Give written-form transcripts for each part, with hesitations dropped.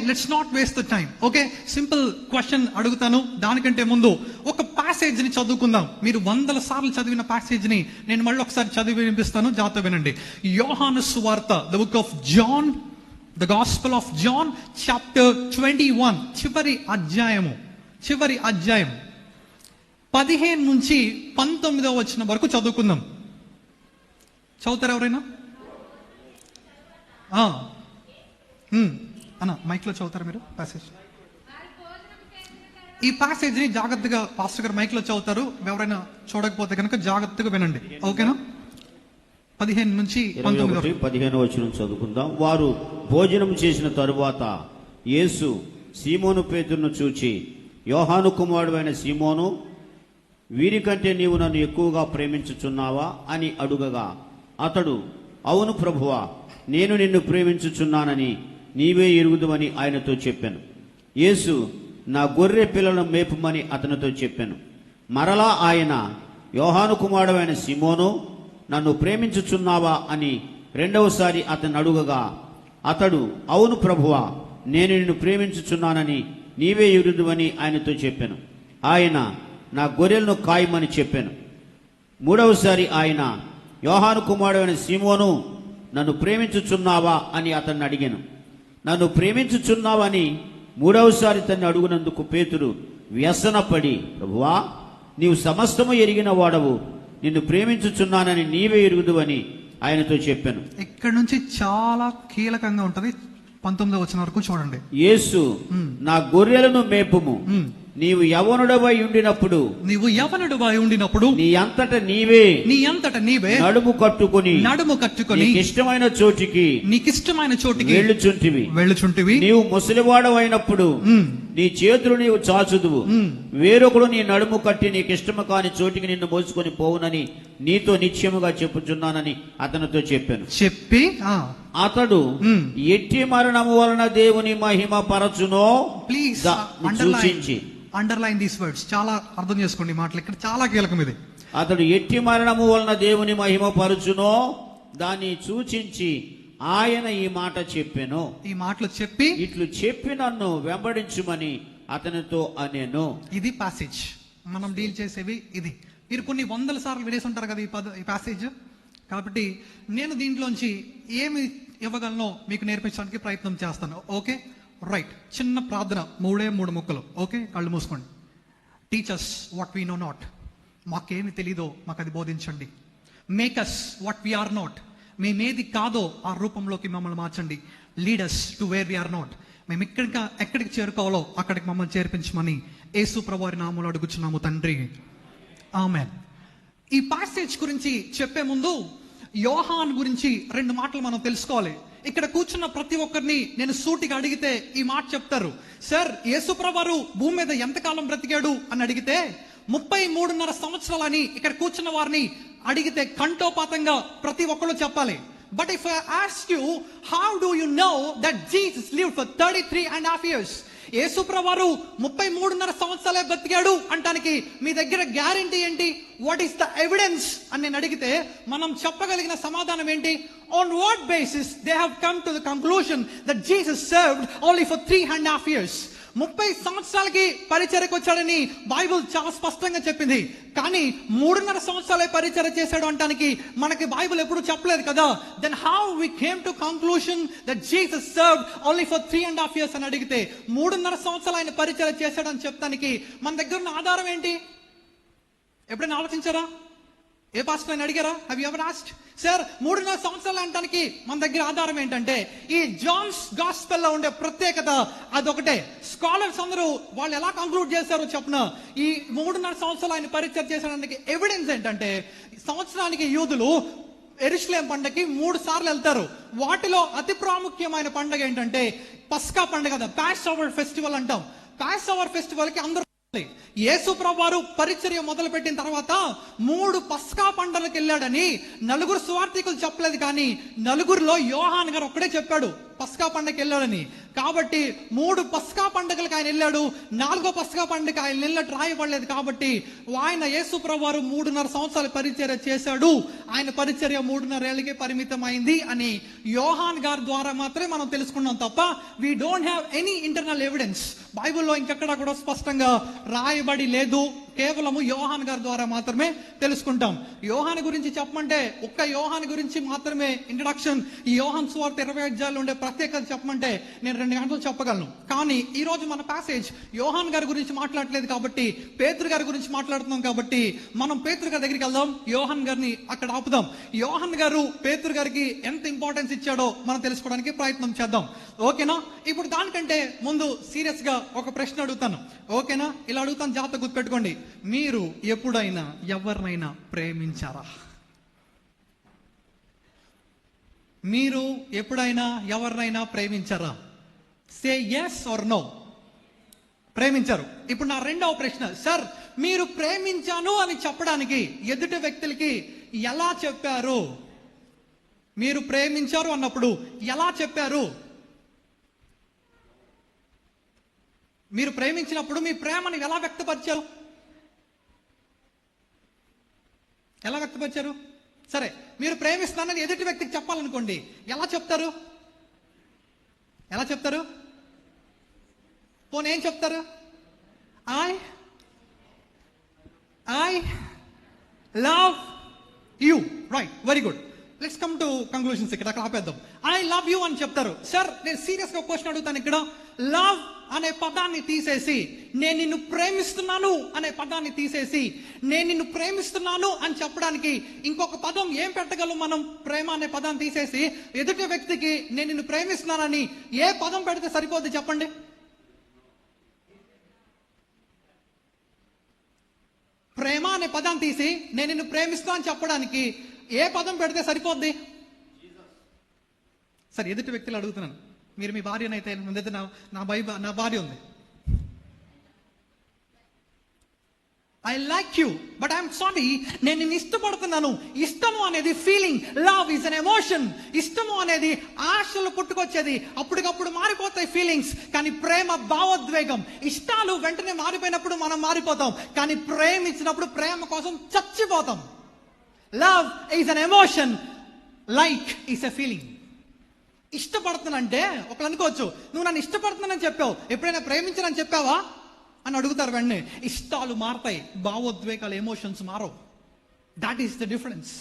Let's not waste the time. Okay, simple question అడుగుతాను. దానికంటే ముందు ఒక ప్యాసేజ్ ని చదువుకుందాం. మీరు 100 సార్లు చదివిన ప్యాసేజ్ ని నేను మళ్ళీ ఒకసారి చదివి వినిపిస్తాను, జాగ్రత్త వినండి. యోహాను సువార్త, the book of John, the gospel of John, chapter 21, చివరి అధ్యాయం 15 నుంచి 19వ వచనం వరకు చదువుకుందాం. చదువుతారు ఎవరైనా? అన్న మైక్ లో చదువుతారా మీరు ప్యాసేజ్? ఈ ప్యాసేజ్ ని జాగ్రత్తగా పాస్టర్ గారు మైక్ లో చదువుతారు. ఎవరైనా చూడకపోతే కనుక జాగ్రత్తగా వినండి, ఓకేనా? 15 నుంచి 15వ వచనం చదువుకుందాం. వారు భోజనం చేసిన తరువాత యేసు సీమోను పేతురును చూచి, యోహాను కుమారుడైన సీమోను, వీరికంటే నీవు నన్ను ఎక్కువగా ప్రేమించుచున్నావా అని అడుగగా, అతడు, అవును ప్రభువా, నేను నిన్ను ప్రేమించుచున్నానని నీవే ఎరుగుదువని ఆయనతో చెప్పాను. యేసు, నా గొర్రె పిల్లలను మేపుమని అతనితో చెప్పాను. మరలా ఆయన, యోహాను కుమారుడైన సీమోను, నన్ను ప్రేమించుచున్నావా అని రెండవసారి అతను అడుగగా, అతడు, అవును ప్రభువా, నేను నిన్ను ప్రేమించుచున్నానని నీవే ఎరుగుదువని ఆయనతో చెప్పాను. ఆయన, నా గొర్రెలను కాయమని చెప్పాను. మూడవసారి ఆయన, యోహాను కుమారుడైన సీమోను, నన్ను ప్రేమించుచున్నావా అని అతన్ని అడిగాను. నన్ను ప్రేమించుచున్నావని మూడవసారి తన్ని అడుగునందుకు పేతురు వ్యసనపడి, ప్రభువా, నీవు సమస్తము ఎరిగిన వాడవు, నిన్ను ప్రేమించుచున్నానని నీవే ఎరుగుదువని ఆయనతో చెప్పాను. ఇక్కడ నుంచి చాలా కీలకంగా ఉంటది. 19వ వచనం వరకు చూడండి. యేసు, నా గొర్రెలను మేపుము. నీవు యవనుడవై ఉండినప్పుడు నీ అంతట నీవే నడుము కట్టుకొని నీకిష్టమైన చోటికి వెళ్ళుచుంటివి. నీవు ముసలివాడవైనప్పుడు నీ చేతులు నీవు చాచుదువు. వేరొకడు నీ నడుము కట్టి నీకిష్టము కాని చోటికి నిన్ను మోసుకొని పోవునని నీతో నిశ్చయముగా చెప్పుచున్నానని అతనితో చెప్పి అతడు, ఎట్టి మరణము వలన దేవుని మహిమ పరచునో ప్లీజ్ సూచించి, అండర్లైన్ దీస్ వర్డ్స్. చాలా అర్థం చేసుకోండి మాటలు, ఇక్కడ చాలా కీలకం ఇది. అతడు ఎట్టి మరణము వలన దేవుని మహిమ పరచునో దాన్ని సూచించి ఆయన ఈ మాట చెప్పెను. ఈ మాటలు చెప్పి, ఇట్లు చెప్పి నన్ను వెంబడించుమని అతనితో అనేను. ఇది ప్యాసేజ్ మనం డీల్ చేసేవి. ఇది మీరు కొన్ని 100 సార్లు వినేసి ఉంటారు కదా ఈ ప్యాసేజ్. కాబట్టి నేను దీంట్లోంచి ఏమి ఇవ్వగలనో మీకు నేర్పించడానికి ప్రయత్నం చేస్తాను. Okay, right. చిన్న ప్రార్థన, 3 ముక్కలు. ఓకే, కళ్ళు మూసుకోండి. Teachers what we know not, మాకేమి తెలీదో మాకు అది బోధించండి. Make us what we are not, మేమేది కాదో ఆ రూపంలోకి మమ్మల్ని మార్చండి. Leaders to where we are not, మేము ఎక్కడికి చేరుకోవాలో అక్కడికి మమ్మల్ని చేర్పించమని యేసు ప్రభువారి నామములో అడుగుచున్నాము తండ్రి, ఆమేన్. ఈ ప్యాసేజ్ గురించి చెప్పే ముందు యోహాన్ గురించి 2 మాటలు మనం తెలుసుకోవాలి. ఇక్కడ కూర్చున్న ప్రతి ఒక్కరిని నేను సూటిగా అడిగితే ఈ మాట చెప్తారు. సార్, యేసుప్రభువారు భూమి మీద ఎంతకాలం బ్రతికాడు అని అడిగితే 33.5 సంవత్సరాలని ఇక్కడ కూర్చున్న వారిని అడిగితే కంఠోపాతంగా ప్రతి ఒక్కరు చెప్పాలి. But if I ask you, how do you know that Jesus lived for 33.5 years? యేసుప్రభువారు 33.5 సంవత్సరాలే బ్రతికాడు అంటానికి మీ దగ్గర గ్యారెంటీ ఏంటి? వాట్ ఈస్ ద ఎవిడెన్స్ అని నేను అడిగితే మనం చెప్పగలిగిన సమాధానం ఏంటి? On what basis they have come to the conclusion that Jesus served only for 3.5 years? 30 సంవత్సరాలకి పరిచర్యకు వచ్చాడని బైబిల్ చాలా స్పష్టంగా చెప్పింది. కానీ 3.5 సంవత్సరాలే పరిచర్య చేశాడు అంటానికి మనకి బైబిల్ ఎప్పుడు చెప్పలేదు కదా. Then how we came to conclusion that Jesus served only for 3.5 years అని అడిగితే 3.5 సంవత్సరాలు ఆయన పరిచర్య చేశాడని చెప్తానికి మన దగ్గర ఉన్న ఆధారం ఏంటి? ఎప్పుడైనా ఆలోచించారా? ఏ పాస్టర్ అని అడిగారా? Have you ever asked? Sir, 3.5 సంవత్సరాలు అంటానికి మన దగ్గర ఆధారం ఏంటంటే ఈ జాన్స్ గాస్పెల్ లో ఉండే ప్రత్యేకత అదొకటే. స్కాలర్స్ అందరూ వాళ్ళు ఎలా కంక్లూడ్ చేశారో చెప్పిన ఈ 3.5 సంవత్సరాలు ఆయన పరిచయం చేసడానికి ఎవిడెన్స్ ఏంటంటే, సంవత్సరానికి యూదులు యెరూషలేం పండగకి 3 సార్లు వెళ్తారు. వాటిలో అతి ప్రాముఖ్యమైన పండుగ ఏంటంటే పస్కా పండుగ, పాస్ ఓవర్ ఫెస్టివల్ అంటాం. పాస్ ఓవర్ ఫెస్టివల్ కి అందరూ యేసు ప్రభువారు పరిచర్య మొదలు పెట్టిన తర్వాత 3 పస్కా పండుగలకు వెళ్ళాడని 4 సువార్థికులు చెప్పలేదు. కానీ 4లో యోహాన్ గారు ఒక్కడే చెప్పాడు. పస్కా పండగకి వెళ్ళాడని. కాబట్టి 3 పస్కా పండుగలకు ఆయన వెళ్ళాడు, 4వ పస్కా పండుగ ఆయన వెళ్ళినట్టు రాయబడలేదు. కాబట్టి ఆయన యేసు ప్రభు వారు 3.5 సంవత్సరాలు పరిచర్య చేశాడు, ఆయన పరిచర్య 3.5 ఏళ్ళకే పరిమితం అయింది అని యోహాన్ గారి ద్వారా మాత్రమే మనం తెలుసుకున్నాం తప్ప we don't have any internal evidence. బైబిల్లో ఇంకెక్కడ కూడా స్పష్టంగా రాయబడి లేదు, కేవలము యోహాన్ గారి ద్వారా మాత్రమే తెలుసుకుంటాం. యోహాన్ గురించి చెప్పమంటే ఒక్క యోహాన్ గురించి మాత్రమే ఇంట్రడక్షన్, ఈ యోహాన్ సువార్త 20 అధ్యాయాలు ఉండే ప్రత్యేకత చెప్పమంటే నేను 2 గంటలు చెప్పగలను. కానీ ఈ రోజు మన ప్యాసేజ్ యోహాన్ గారి గురించి మాట్లాడలేదు కాబట్టి, పేతురు గారి గురించి మాట్లాడుతున్నాం కాబట్టి మనం పేతురు గారి దగ్గరికి వెళ్దాం, యోహాన్ గారిని అక్కడ ఆపుదాం. యోహాన్ గారు పేతురు గారికి ఎంత ఇంపార్టెన్స్ ఇచ్చాడో మనం తెలుసుకోవడానికి ప్రయత్నం చేద్దాం. ఓకేనా? ఇప్పుడు దానికంటే ముందు సీరియస్ గా ఒక ప్రశ్న అడుగుతాను. ఓకేనా? ఇలా అడుగుతాను, జాగ్రత్త గుర్తుపెట్టుకోండి. మీరు ఎప్పుడైనా ఎవరినైనా ప్రేమించారా? మీరు ఎప్పుడైనా ఎవరినైనా ప్రేమించారా? Say yes or no. ప్రేమించారు. ఇప్పుడు నా రెండవ ప్రశ్న, సార్ మీరు ప్రేమించాను అని చెప్పడానికి ఎదుటి వ్యక్తులకి ఎలా చెప్పారు? మీరు ప్రేమించారు అన్నప్పుడు ఎలా చెప్పారు? మీరు ప్రేమించినప్పుడు మీ ప్రేమను ఎలా వ్యక్తపరిచారు? ఎలా వ్యక్తపరిచారు? సరే, మీరు ప్రేమిస్తానని ఎదుటి వ్యక్తికి చెప్పాలనుకోండి, ఎలా చెప్తారు? ఎలా చెప్తారు? పోనీ ఏం చెప్తారు? I love you. Right, very good. Let's come to conclusions. ఇక్కడ అక్కడ ఆపేద్దాం. ఐ లవ్ యూ అని చెప్తారు. సార్ నేను సీరియస్ గా క్వశ్చన్ అడుగుతాను. ఇక్కడ లవ్ అనే పదాన్ని తీసేసి నేను నిన్ను ప్రేమిస్తున్నాను అనే పదాన్ని తీసేసి నేను నిన్ను ప్రేమిస్తున్నాను అని చెప్పడానికి ఇంకొక పదం ఏం పెట్టగలం మనం? ప్రేమ అనే పదాన్ని తీసేసి ఎదుటి వ్యక్తికి నేను నిన్ను ప్రేమిస్తున్నానని ఏ పదం పెడితే సరిపోద్ది చెప్పండి? ప్రేమ అనే పదాన్ని తీసి నేను నిన్ను ప్రేమిస్తున్నా అని చెప్పడానికి ఏ పదం పెడితే సరిపోద్ది? సరే, ఎదుటి వ్యక్తులు అడుగుతున్నాను. మీరు మీ భార్యనైతే ముందైతే నా భార్య ఉంది. I like you but I'm sorry, నేను నిన్ను ఇష్టపడుతున్నాను. ఇష్టము అనేది feeling, love is an emotion. ఇష్టము అనేది ఆశలు పుట్టుకొచ్చేది, అప్పటికప్పుడు మారిపోతాయి ఫీలింగ్స్. కానీ ప్రేమ భావోద్వేగం. ఇష్టాలు వెంటనే మారిపోయినప్పుడు మనం మారిపోతాం, కానీ ప్రేమించినప్పుడు ప్రేమ కోసం చచ్చిపోతాం. Love is an emotion, like is a feeling. ఇష్టపడుతున్నానంటే ఒకళ్ళు అనుకోవచ్చు, నువ్వు నన్ను ఇష్టపడుతున్నానని చెప్పావు, ఎప్పుడైనా ప్రేమించనని చెప్పావా అని అడుగుతారు. వెంటనే ఇష్టాలు మారతాయి, భావోద్వేగాలు, ఎమోషన్స్ మారవు. That is the difference.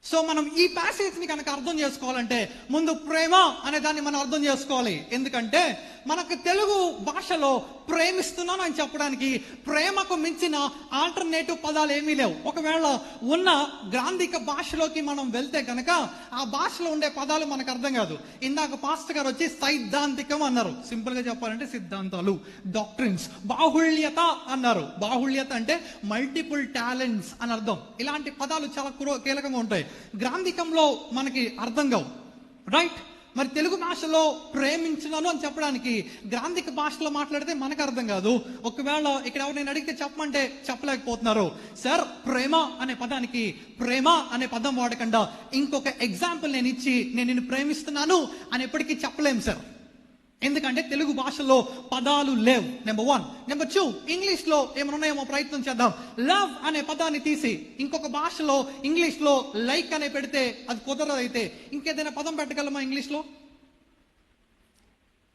So మనం ఈ ప్యాసేజ్ ని కనుక అర్థం చేసుకోవాలంటే ముందు ప్రేమ అనే దాన్ని మనం అర్థం చేసుకోవాలి. ఎందుకంటే మనకు తెలుగు భాషలో ప్రేమిస్తున్నాను అని చెప్పడానికి ప్రేమకు మించిన ఆల్టర్నేటివ్ పదాలు ఏమీ లేవు. ఒకవేళ ఉన్న గ్రాంధిక భాషలోకి మనం వెళ్తే కనుక ఆ భాషలో ఉండే పదాలు మనకు అర్థం కాదు. ఇందాక పాస్టర్ గారు వచ్చి సైద్ధాంతికం అన్నారు. సింపుల్ గా చెప్పాలంటే సిద్ధాంతాలు, డాక్ట్రిన్స్. బాహుళ్యత అన్నారు. బాహుళ్యత అంటే మల్టిపుల్ టాలెంట్స్ అని అర్థం. ఇలాంటి పదాలు చాలా కీలకంగా ఉంటాయి. గ్రాంధికంలో మనకి అర్థం కావు. రైట్? మరి తెలుగు భాషలో ప్రేమించినాను అని చెప్పడానికి గ్రాంధిక భాషలో మాట్లాడితే మనకు అర్థం కాదు. ఒకవేళ ఇక్కడ ఎవరైనా అడిగితే చెప్పమంటే చెప్పలేకపోతున్నారు. సార్ ప్రేమ అనే పదానికి ప్రేమ అనే పదం వాడకుండా ఇంకొక ఎగ్జాంపుల్ నేను ఇచ్చి నేను నిన్ను ప్రేమిస్తున్నాను అని ఎప్పటికీ చెప్పలేము సార్. ఎందుకంటే తెలుగు భాషలో పదాలు లేవు. నెంబర్ 1. నెంబర్ 2, ఇంగ్లీష్ లో ఏమైనా ఉన్నాయేమో ప్రయత్నం చేద్దాం. లవ్ అనే పదాన్ని తీసి ఇంకొక భాషలో ఇంగ్లీష్ లో లైక్ అనే పెడితే అది కుదరదు. అయితే ఇంకేదైనా పదం పెట్టగలమా ఇంగ్లీష్ లో?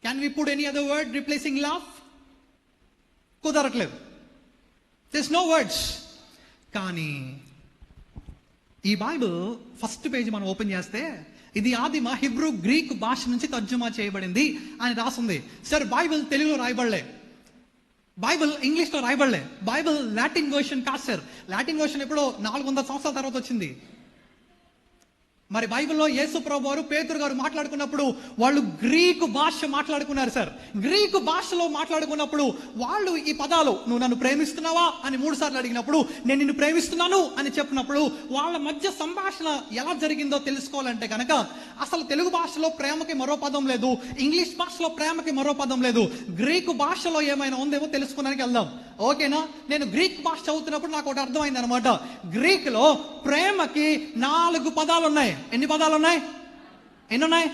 Can we put any other word replacing love? కుదరట్లేదు. This no words. కానీ ఈ బైబిల్ ఫస్ట్ పేజ్ మనం ఓపెన్ చేస్తే ఇది ఆదిమ హిబ్రూ గ్రీక్ భాష నుంచి తర్జుమా చేయబడింది అని రాసింది. సార్ బైబిల్ తెలుగులో రాయబడలే, బైబిల్ ఇంగ్లీష్ లో రాయబడలే, బైబిల్ లాటిన్ వర్షన్ కాదు సార్. లాటిన్ వర్షన్ ఎప్పుడో 400 సంవత్సరాల తర్వాత వచ్చింది. మరి బైబిల్లో యేసు ప్రభు వారు పేతురు గారు మాట్లాడుకున్నప్పుడు వాళ్ళు గ్రీకు భాష మాట్లాడుకున్నారు సార్. గ్రీకు భాషలో మాట్లాడుకున్నప్పుడు వాళ్ళు ఈ పదాలు నువ్వు నన్ను ప్రేమిస్తున్నావా అని 3 సార్లు అడిగినప్పుడు నేను నిన్ను ప్రేమిస్తున్నాను అని చెప్పినప్పుడు వాళ్ళ మధ్య సంభాషణ ఎలా జరిగిందో తెలుసుకోవాలంటే కనుక అసలు తెలుగు భాషలో ప్రేమకి మరో పదం లేదు, ఇంగ్లీష్ భాషలో ప్రేమకి మరో పదం లేదు. గ్రీకు భాషలో ఏమైనా ఉందేమో తెలుసుకోవడానికి వెళ్దాం. ఓకేనా? నేను గ్రీక్ భాష చదువుతున్నప్పుడు నాకు ఒకటి అర్థమైంది అనమాట. గ్రీక్ లో ప్రేమకి 4 పదాలు ఉన్నాయి. ఎన్ని పదాలు ఉన్నాయి? ఎన్నున్నాయి?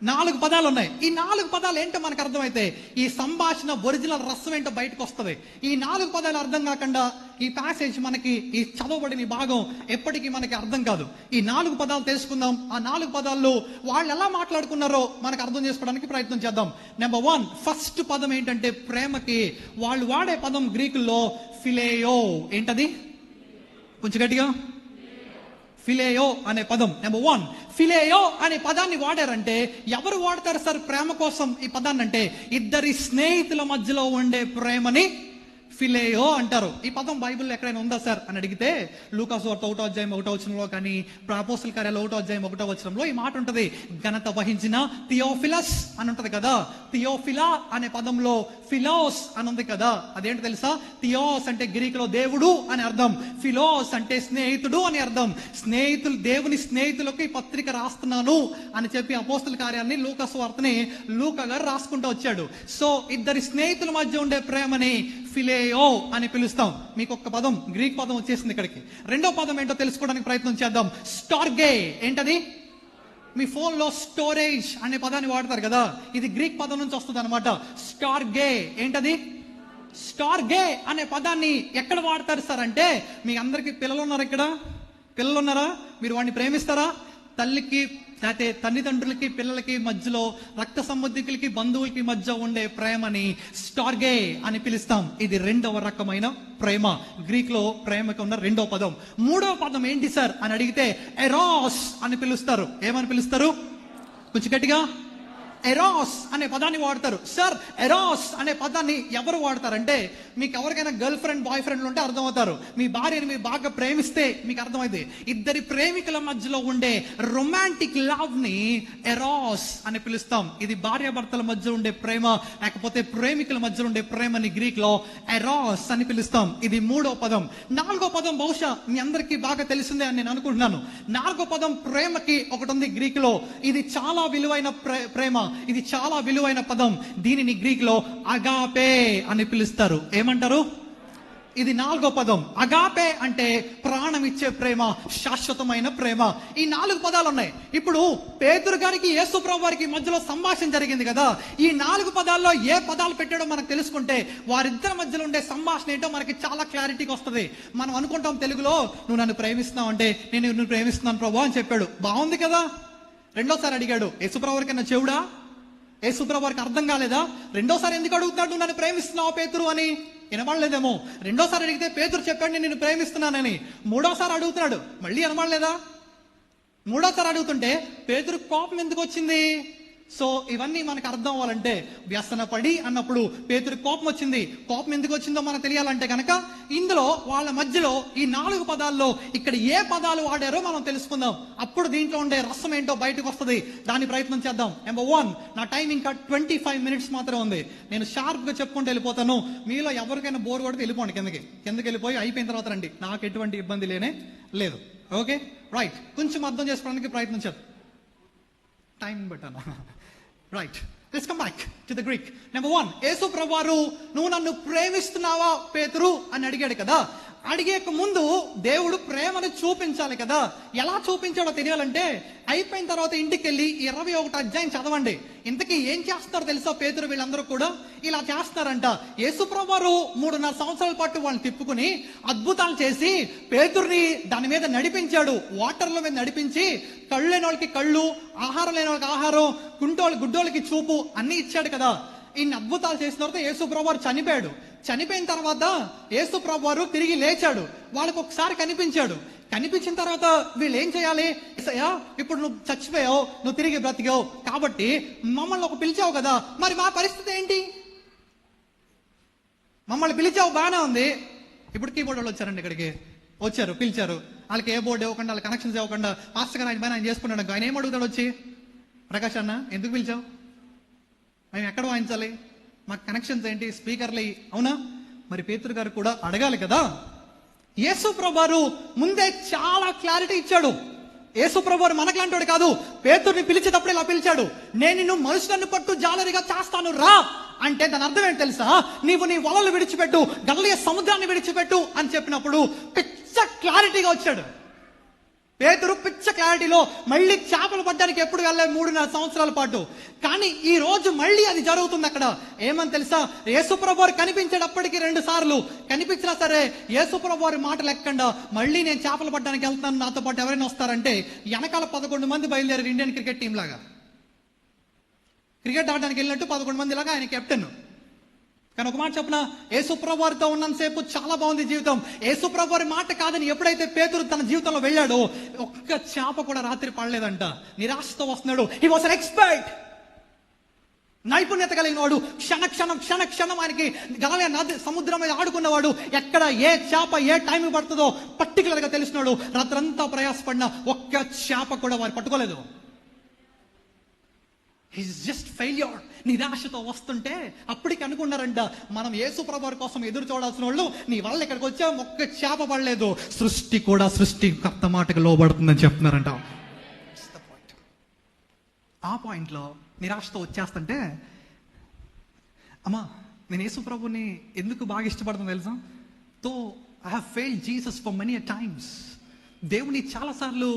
4 పదాలు ఉన్నాయి. ఈ 4 పదాలు ఏంటో మనకు అర్థమైతే ఈ సంభాషణ ఒరిజినల్ రసం ఏంటో బయటకు వస్తుంది. ఈ 4 పదాలు అర్థం కాకుండా ఈ ప్యాసేజ్ మనకి, ఈ చదవబడిన భాగం ఎప్పటికీ మనకి అర్థం కాదు. ఈ 4 పదాలు తెలుసుకుందాం. ఆ 4 పదాల్లో వాళ్ళు ఎలా మాట్లాడుకున్నారో మనకు అర్థం చేసుకోవడానికి ప్రయత్నం చేద్దాం. నెంబర్ 1, ఫస్ట్ పదం ఏంటంటే ప్రేమకి వాళ్ళు వాడే పదం గ్రీకుల్లో ఫిలేయో. ఏంటది? కొంచెం గట్టిగా. ఫిలేయో అనే పదం. నెంబర్ 1, ఫిలేయో అనే పదాన్ని వాడారంటే ఎవరు వాడతారు సార్ ప్రేమ కోసం ఈ పదాన్ని అంటే? ఇద్దరి స్నేహితుల మధ్యలో ఉండే ప్రేమని ఫిలేయో అంటారు. ఈ పదం బైబిల్లో ఎక్కడైనా ఉందా సార్ అని అడిగితే లూకాసు 1వ అధ్యాయం 1వ వచనంలో, కానీ అపోస్తలుల కార్యాలు 1వ అధ్యాయం 1వ వచనంలో ఈ మాట ఉంటది. ఘనత వహించిన థియోఫిలస్ అని ఉంటది కదా. థియోఫిలా అనే పదంలో ఫిలోస్ అని ఉంది కదా. అదేంటి తెలుసా? థియోస్ అంటే గ్రీకులో దేవుడు అని అర్థం, ఫిలోస్ అంటే స్నేహితుడు అని అర్థం. స్నేహితులు, దేవుని స్నేహితులకు ఈ పత్రిక రాస్తున్నాను అని చెప్పి అపోస్తలుల కార్యాన్ని లూకాసు వార్తని లూకా గారు రాసుకుంటూ వచ్చాడు. సో ఇద్దరి స్నేహితుల మధ్య ఉండే ప్రేమని ఫిలేయో అని పిలుస్తాం. మీకు ఒక పదం, గ్రీక్ పదం వచ్చేసింది ఇక్కడికి. రెండో పదం ఏంటో తెలుసుకోవడానికి ప్రయత్నం చేద్దాం. స్టార్గే. ఏంటది? మీ ఫోన్ లో స్టోరేజ్ అనే పదాన్ని వాడతారు కదా, ఇది గ్రీక్ పదం నుంచి వస్తుంది అనమాట. స్టార్గే. ఏంటది? స్టార్గే అనే పదాన్ని ఎక్కడ వాడతారు సార్ అంటే, మీ అందరికి పిల్లలు ఉన్నారు ఇక్కడ? పిల్లలు ఉన్నారా? మీరు వాడిని ప్రేమిస్తారా? తల్లికి లేకపోతే తల్లిదండ్రులకి పిల్లలకి మధ్యలో, రక్త సంబంధికులకి బంధువులకి మధ్య ఉండే ప్రేమని స్టార్గే అని పిలుస్తాం. ఇది రెండవ రకమైన ప్రేమ. గ్రీక్ లో ప్రేమకు ఉన్న రెండో పదం. మూడవ పదం ఏంటి సార్ అని అడిగితే ఎరోస్ అని పిలుస్తారు. ఏమని పిలుస్తారు? కొంచెం గట్టిగా. ఎరోస్ అనే పదాన్ని వాడతారు. సార్ ఎరోస్ అనే పదాన్ని ఎవరు వాడతారంటే, మీకు ఎవరికైనా గర్ల్ ఫ్రెండ్ బాయ్ ఫ్రెండ్లు ఉంటే అర్థమవుతారు. మీ భార్యని మీరు బాగా ప్రేమిస్తే మీకు అర్థమైంది. ఇద్దరి ప్రేమికుల మధ్యలో ఉండే రొమాంటిక్ లవ్ ని ఎరోస్ అని పిలుస్తాం. ఇది భార్యాభర్తల మధ్య ఉండే ప్రేమ, లేకపోతే ప్రేమికుల మధ్య ఉండే ప్రేమని గ్రీక్ లో ఎరోస్ అని పిలుస్తాం. ఇది మూడో పదం. నాలుగో పదం బహుశా మీ అందరికీ బాగా తెలిసిందే అని నేను అనుకుంటున్నాను. నాలుగో పదం ప్రేమకి ఒకటి ఉంది గ్రీక్ లో. ఇది చాలా విలువైన ప్రేమ. ఇది చాలా విలువైన పదం. దీనిని గ్రీక్ లో అగాపే అని పిలుస్తారు. ఏమంటారు? ఇది నాలుగో పదం. అగాపే అంటే ప్రాణం ఇచ్చే ప్రేమ, శాశ్వతమైన ప్రేమ. ఈ 4 పదాలు ఉన్నాయి. ఇప్పుడు పేతురు గారికి యేసు ప్రభువు వారికి మధ్యలో సంభాషణ జరిగింది కదా. ఈ 4 పదాల్లో ఏ పదాలు పెట్టాడో మనకు తెలుసుకుంటే వారిద్దరి మధ్యలో ఉండే సంభాషణ ఏంటో మనకి చాలా క్లారిటీగా వస్తుంది. మనం అనుకుంటాం తెలుగులో, నువ్వు నన్ను ప్రేమిస్తున్నావు అంటే నేను నిన్ను ప్రేమిస్తున్నాను ప్రభు అని చెప్పాడు. బాగుంది కదా. రెండోసారి అడిగాడు, యేసుప్రభు వారికన్నా చెవుడా? యేసుప్రభు వారికి అర్థం కాలేదా? రెండోసారి ఎందుకు అడుగుతున్నాడు నన్ను ప్రేమిస్తున్నావు పేతురు అని? వినబడలేదేమో. రెండోసారి అడిగితే పేతురు చెప్పాడు నేను నిన్ను ప్రేమిస్తున్నానని. మూడోసారి అడుగుతున్నాడు, మళ్ళీ వినబడలేదా? మూడోసారి అడుగుతుంటే పేతురు కోపం ఎందుకు వచ్చింది? సో ఇవన్నీ మనకు అర్థం అవ్వాలంటే, వ్యసనపడి అన్నప్పుడు పేతురు కోపం వచ్చింది. కోపం ఎందుకు వచ్చిందో మనకు తెలియాలంటే కనుక ఇందులో వాళ్ళ మధ్యలో ఈ 4 పదాల్లో ఇక్కడ ఏ పదాలు వాడారో మనం తెలుసుకుందాం. అప్పుడు దీంట్లో ఉండే రసం ఏంటో బయటకు వస్తుంది. దాని ప్రయత్నం చేద్దాం. నెంబర్ 1, నా టైం ఇంకా 25 మినిట్స్ మాత్రమే ఉంది. నేను షార్ప్ గా చెప్పుకుంటూ వెళ్ళిపోతాను. మీలో ఎవరికైనా బోర్ కొడితే వెళ్ళిపోండి కిందకి వెళ్ళిపోయి అయిపోయిన తర్వాత రండి. నాకు ఎటువంటి ఇబ్బంది లేదు. Okay, right. కొంచెం అర్థం చేసుకోవడానికి ప్రయత్నం చేద్దాం. టైం బట్టాను. Right, let's come back to the Greek. Number 1, Yesu ప్రభువారు నువ్వు నన్ను ప్రేమిస్తున్నావా పేతురు అని అడిగాడు కదా. అడిగేక ముందు దేవుడు ప్రేమను చూపించాలి కదా. ఎలా చూపించాడో తెలియాలంటే అయిపోయిన తర్వాత ఇంటికి వెళ్ళి 21వ అధ్యాయం చదవండి. ఇంతకీ ఏం చేస్తారో తెలుసా పేతురు వీళ్ళందరూ కూడా? ఇలా చేస్తారంట. యేసు ప్రభువారు 3.5 సంవత్సరాల పాటు వాళ్ళని తిప్పుకుని అద్భుతాలు చేసి పేతురుని దాని మీద నడిపించాడు. వాటర్ల మీద నడిపించి కళ్ళు లేని వాళ్ళకి కళ్ళు, ఆహారం లేని వాళ్ళకి ఆహారం, గుడ్డోళ్ళకి చూపు అన్ని ఇచ్చాడు కదా. ఇన్ని అద్భుతాలు చేసిన తర్వాత యేసు ప్రభువారు చనిపోయాడు. చనిపోయిన తర్వాత యేసు ప్రభువారు తిరిగి లేచాడు. వాళ్ళకి ఒకసారి కనిపించాడు. కనిపించిన తర్వాత వీళ్ళు ఏం చేయాలి? యేసయ్యా, ఇప్పుడు నువ్వు చచ్చిపోయావు, నువ్వు తిరిగి బ్రతికావు కాబట్టి మమ్మల్ని ఒక పిలిచావు కదా, మరి మా పరిస్థితి ఏంటి? మమ్మల్ని పిలిచావు, బాగానే ఉంది. ఇప్పుడు కీబోర్డ్ వాళ్ళు వచ్చారండి ఇక్కడికి. వచ్చారు, పిలిచారు. వాళ్ళకి ఏ బోర్డు ఇవ్వకుండా, వాళ్ళ కనెక్షన్స్ ఇవ్వకుండా ఫాస్ట్గా ఆయన పైన ఆయన చేసుకున్నాడు. ఆయన ఏం అడుగుతాడు వచ్చి? ప్రకాష్ అన్న ఎందుకు పిలిచావు? మేము ఎక్కడ వాయించాలి? మాకు కనెక్షన్స్ ఏంటి? స్పీకర్లు అవునా? మరి పేతురు గారు కూడా అడగాలి కదా. యేసు ప్రభువారు ముందే చాలా క్లారిటీ ఇచ్చాడు. యేసు ప్రభువారు మనకులాంటి కాదు. పేతురుని పిలిచేటప్పుడు ఇలా పిలిచాడు, నేను నిన్ను మనుషులను పట్టు జాలరిగా చేస్తాను రా అంటే దాని అర్థం ఏంటి తెలుసా? నీవు నీ వలలు విడిచిపెట్టు, గలిలయ సముద్రాన్ని విడిచిపెట్టు అని చెప్పినప్పుడు పిచ్చ క్లారిటీగా వచ్చాడు. పేతురు పిచ్చ క్లారిటీలో మళ్ళీ చేపలు పట్టడానికి ఎప్పుడు వెళ్ళే 3.5 సంవత్సరాల పాటు. కానీ ఈ రోజు మళ్ళీ అది జరుగుతుంది అక్కడ. ఏమని తెలుసా, యేసుప్రభు వారు కనిపించేటప్పటికి 2 సార్లు కనిపించినా సరే యేసుప్రభు వారి మాట లెక్కకుండా మళ్ళీ నేను చేపలు పట్టడానికి వెళ్తాను, నాతో పాటు ఎవరైనా వస్తారంటే వెనకాల 11 మంది బయలుదేరారు. ఇండియన్ క్రికెట్ టీం లాగా క్రికెట్ ఆడడానికి వెళ్ళినట్టు 11 మంది లాగా ఆయన కెప్టెన్. కానీ ఒక మాట చెప్పిన, యేసుప్రభు వారితో ఉన్నంతసేపు చాలా బాగుంది జీవితం. యేసుప్రభు వారి మాట కాదని ఎప్పుడైతే పేతురు తన జీవితంలో వెళ్ళాడో ఒక్క చేప కూడా రాత్రి పడలేదంట. నిరాశతో వస్తున్నాడు. హీ వాస్ అన్ ఎక్స్పర్ట్, నైపుణ్యత కలిగిన వాడు. క్షణ క్షణం ఆయనకి గలలే నది సముద్రం మీద ఆడుకున్నవాడు. ఎక్కడ ఏ చేప ఏ టైం పడుతుందో పర్టికులర్ గా తెలిసినాడు. రాత్రంతా ప్రయాసపడిన ఒక్క చేప కూడా వారు పట్టుకోలేదు. He's just failure. నిరాశతో వస్తుంటే అప్పటికి అనుకున్నారంట, మనం యేసుప్రభు వారి కోసం ఎదురు చూడాల్సిన వాళ్ళు నీ వల్ల ఇక్కడికి వచ్చా ఒక్క చేప పడలేదు. సృష్టి కూడా సృష్టికర్త మాటకు లోబడుతుందని చెప్తున్నారంట. ఆ పాయింట్లో నిరాశతో వచ్చేస్తుంటే, అమ్మా నేను యేసుప్రభుని ఎందుకు బాగా ఇష్టపడుతుంది తెలుసా? తో I have failed Jesus for many times. దేవుని చాలాసార్లు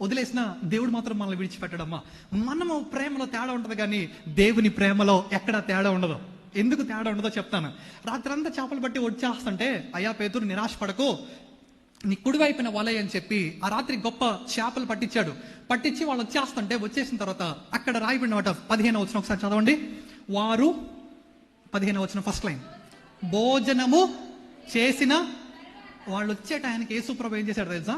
వదిలేసిన దేవుడు మాత్రం మనల్ని విడిచిపెట్టడమ్మా. మనము ప్రేమలో తేడా ఉంటుంది కానీ దేవుని ప్రేమలో ఎక్కడా తేడా ఉండదు. ఎందుకు తేడా ఉండదో చెప్తాను. రాత్రంతా చేపలు పట్టి వచ్చేస్తుంటే, అయ్యా పేతురు నిరాశపడకు, నీ కుడివైపున వలై అని చెప్పి ఆ రాత్రి గొప్ప చేపలు పట్టించి వాళ్ళు వచ్చేసిన తర్వాత అక్కడ రాయబడినమాట 15వ వచనం ఒకసారి చదవండి. వారు 15వ వచనం ఫస్ట్ లైన్, భోజనము చేసిన వాళ్ళు వచ్చే టైంకి యేసుప్రభు ఏం చేశాడు తెలుసా?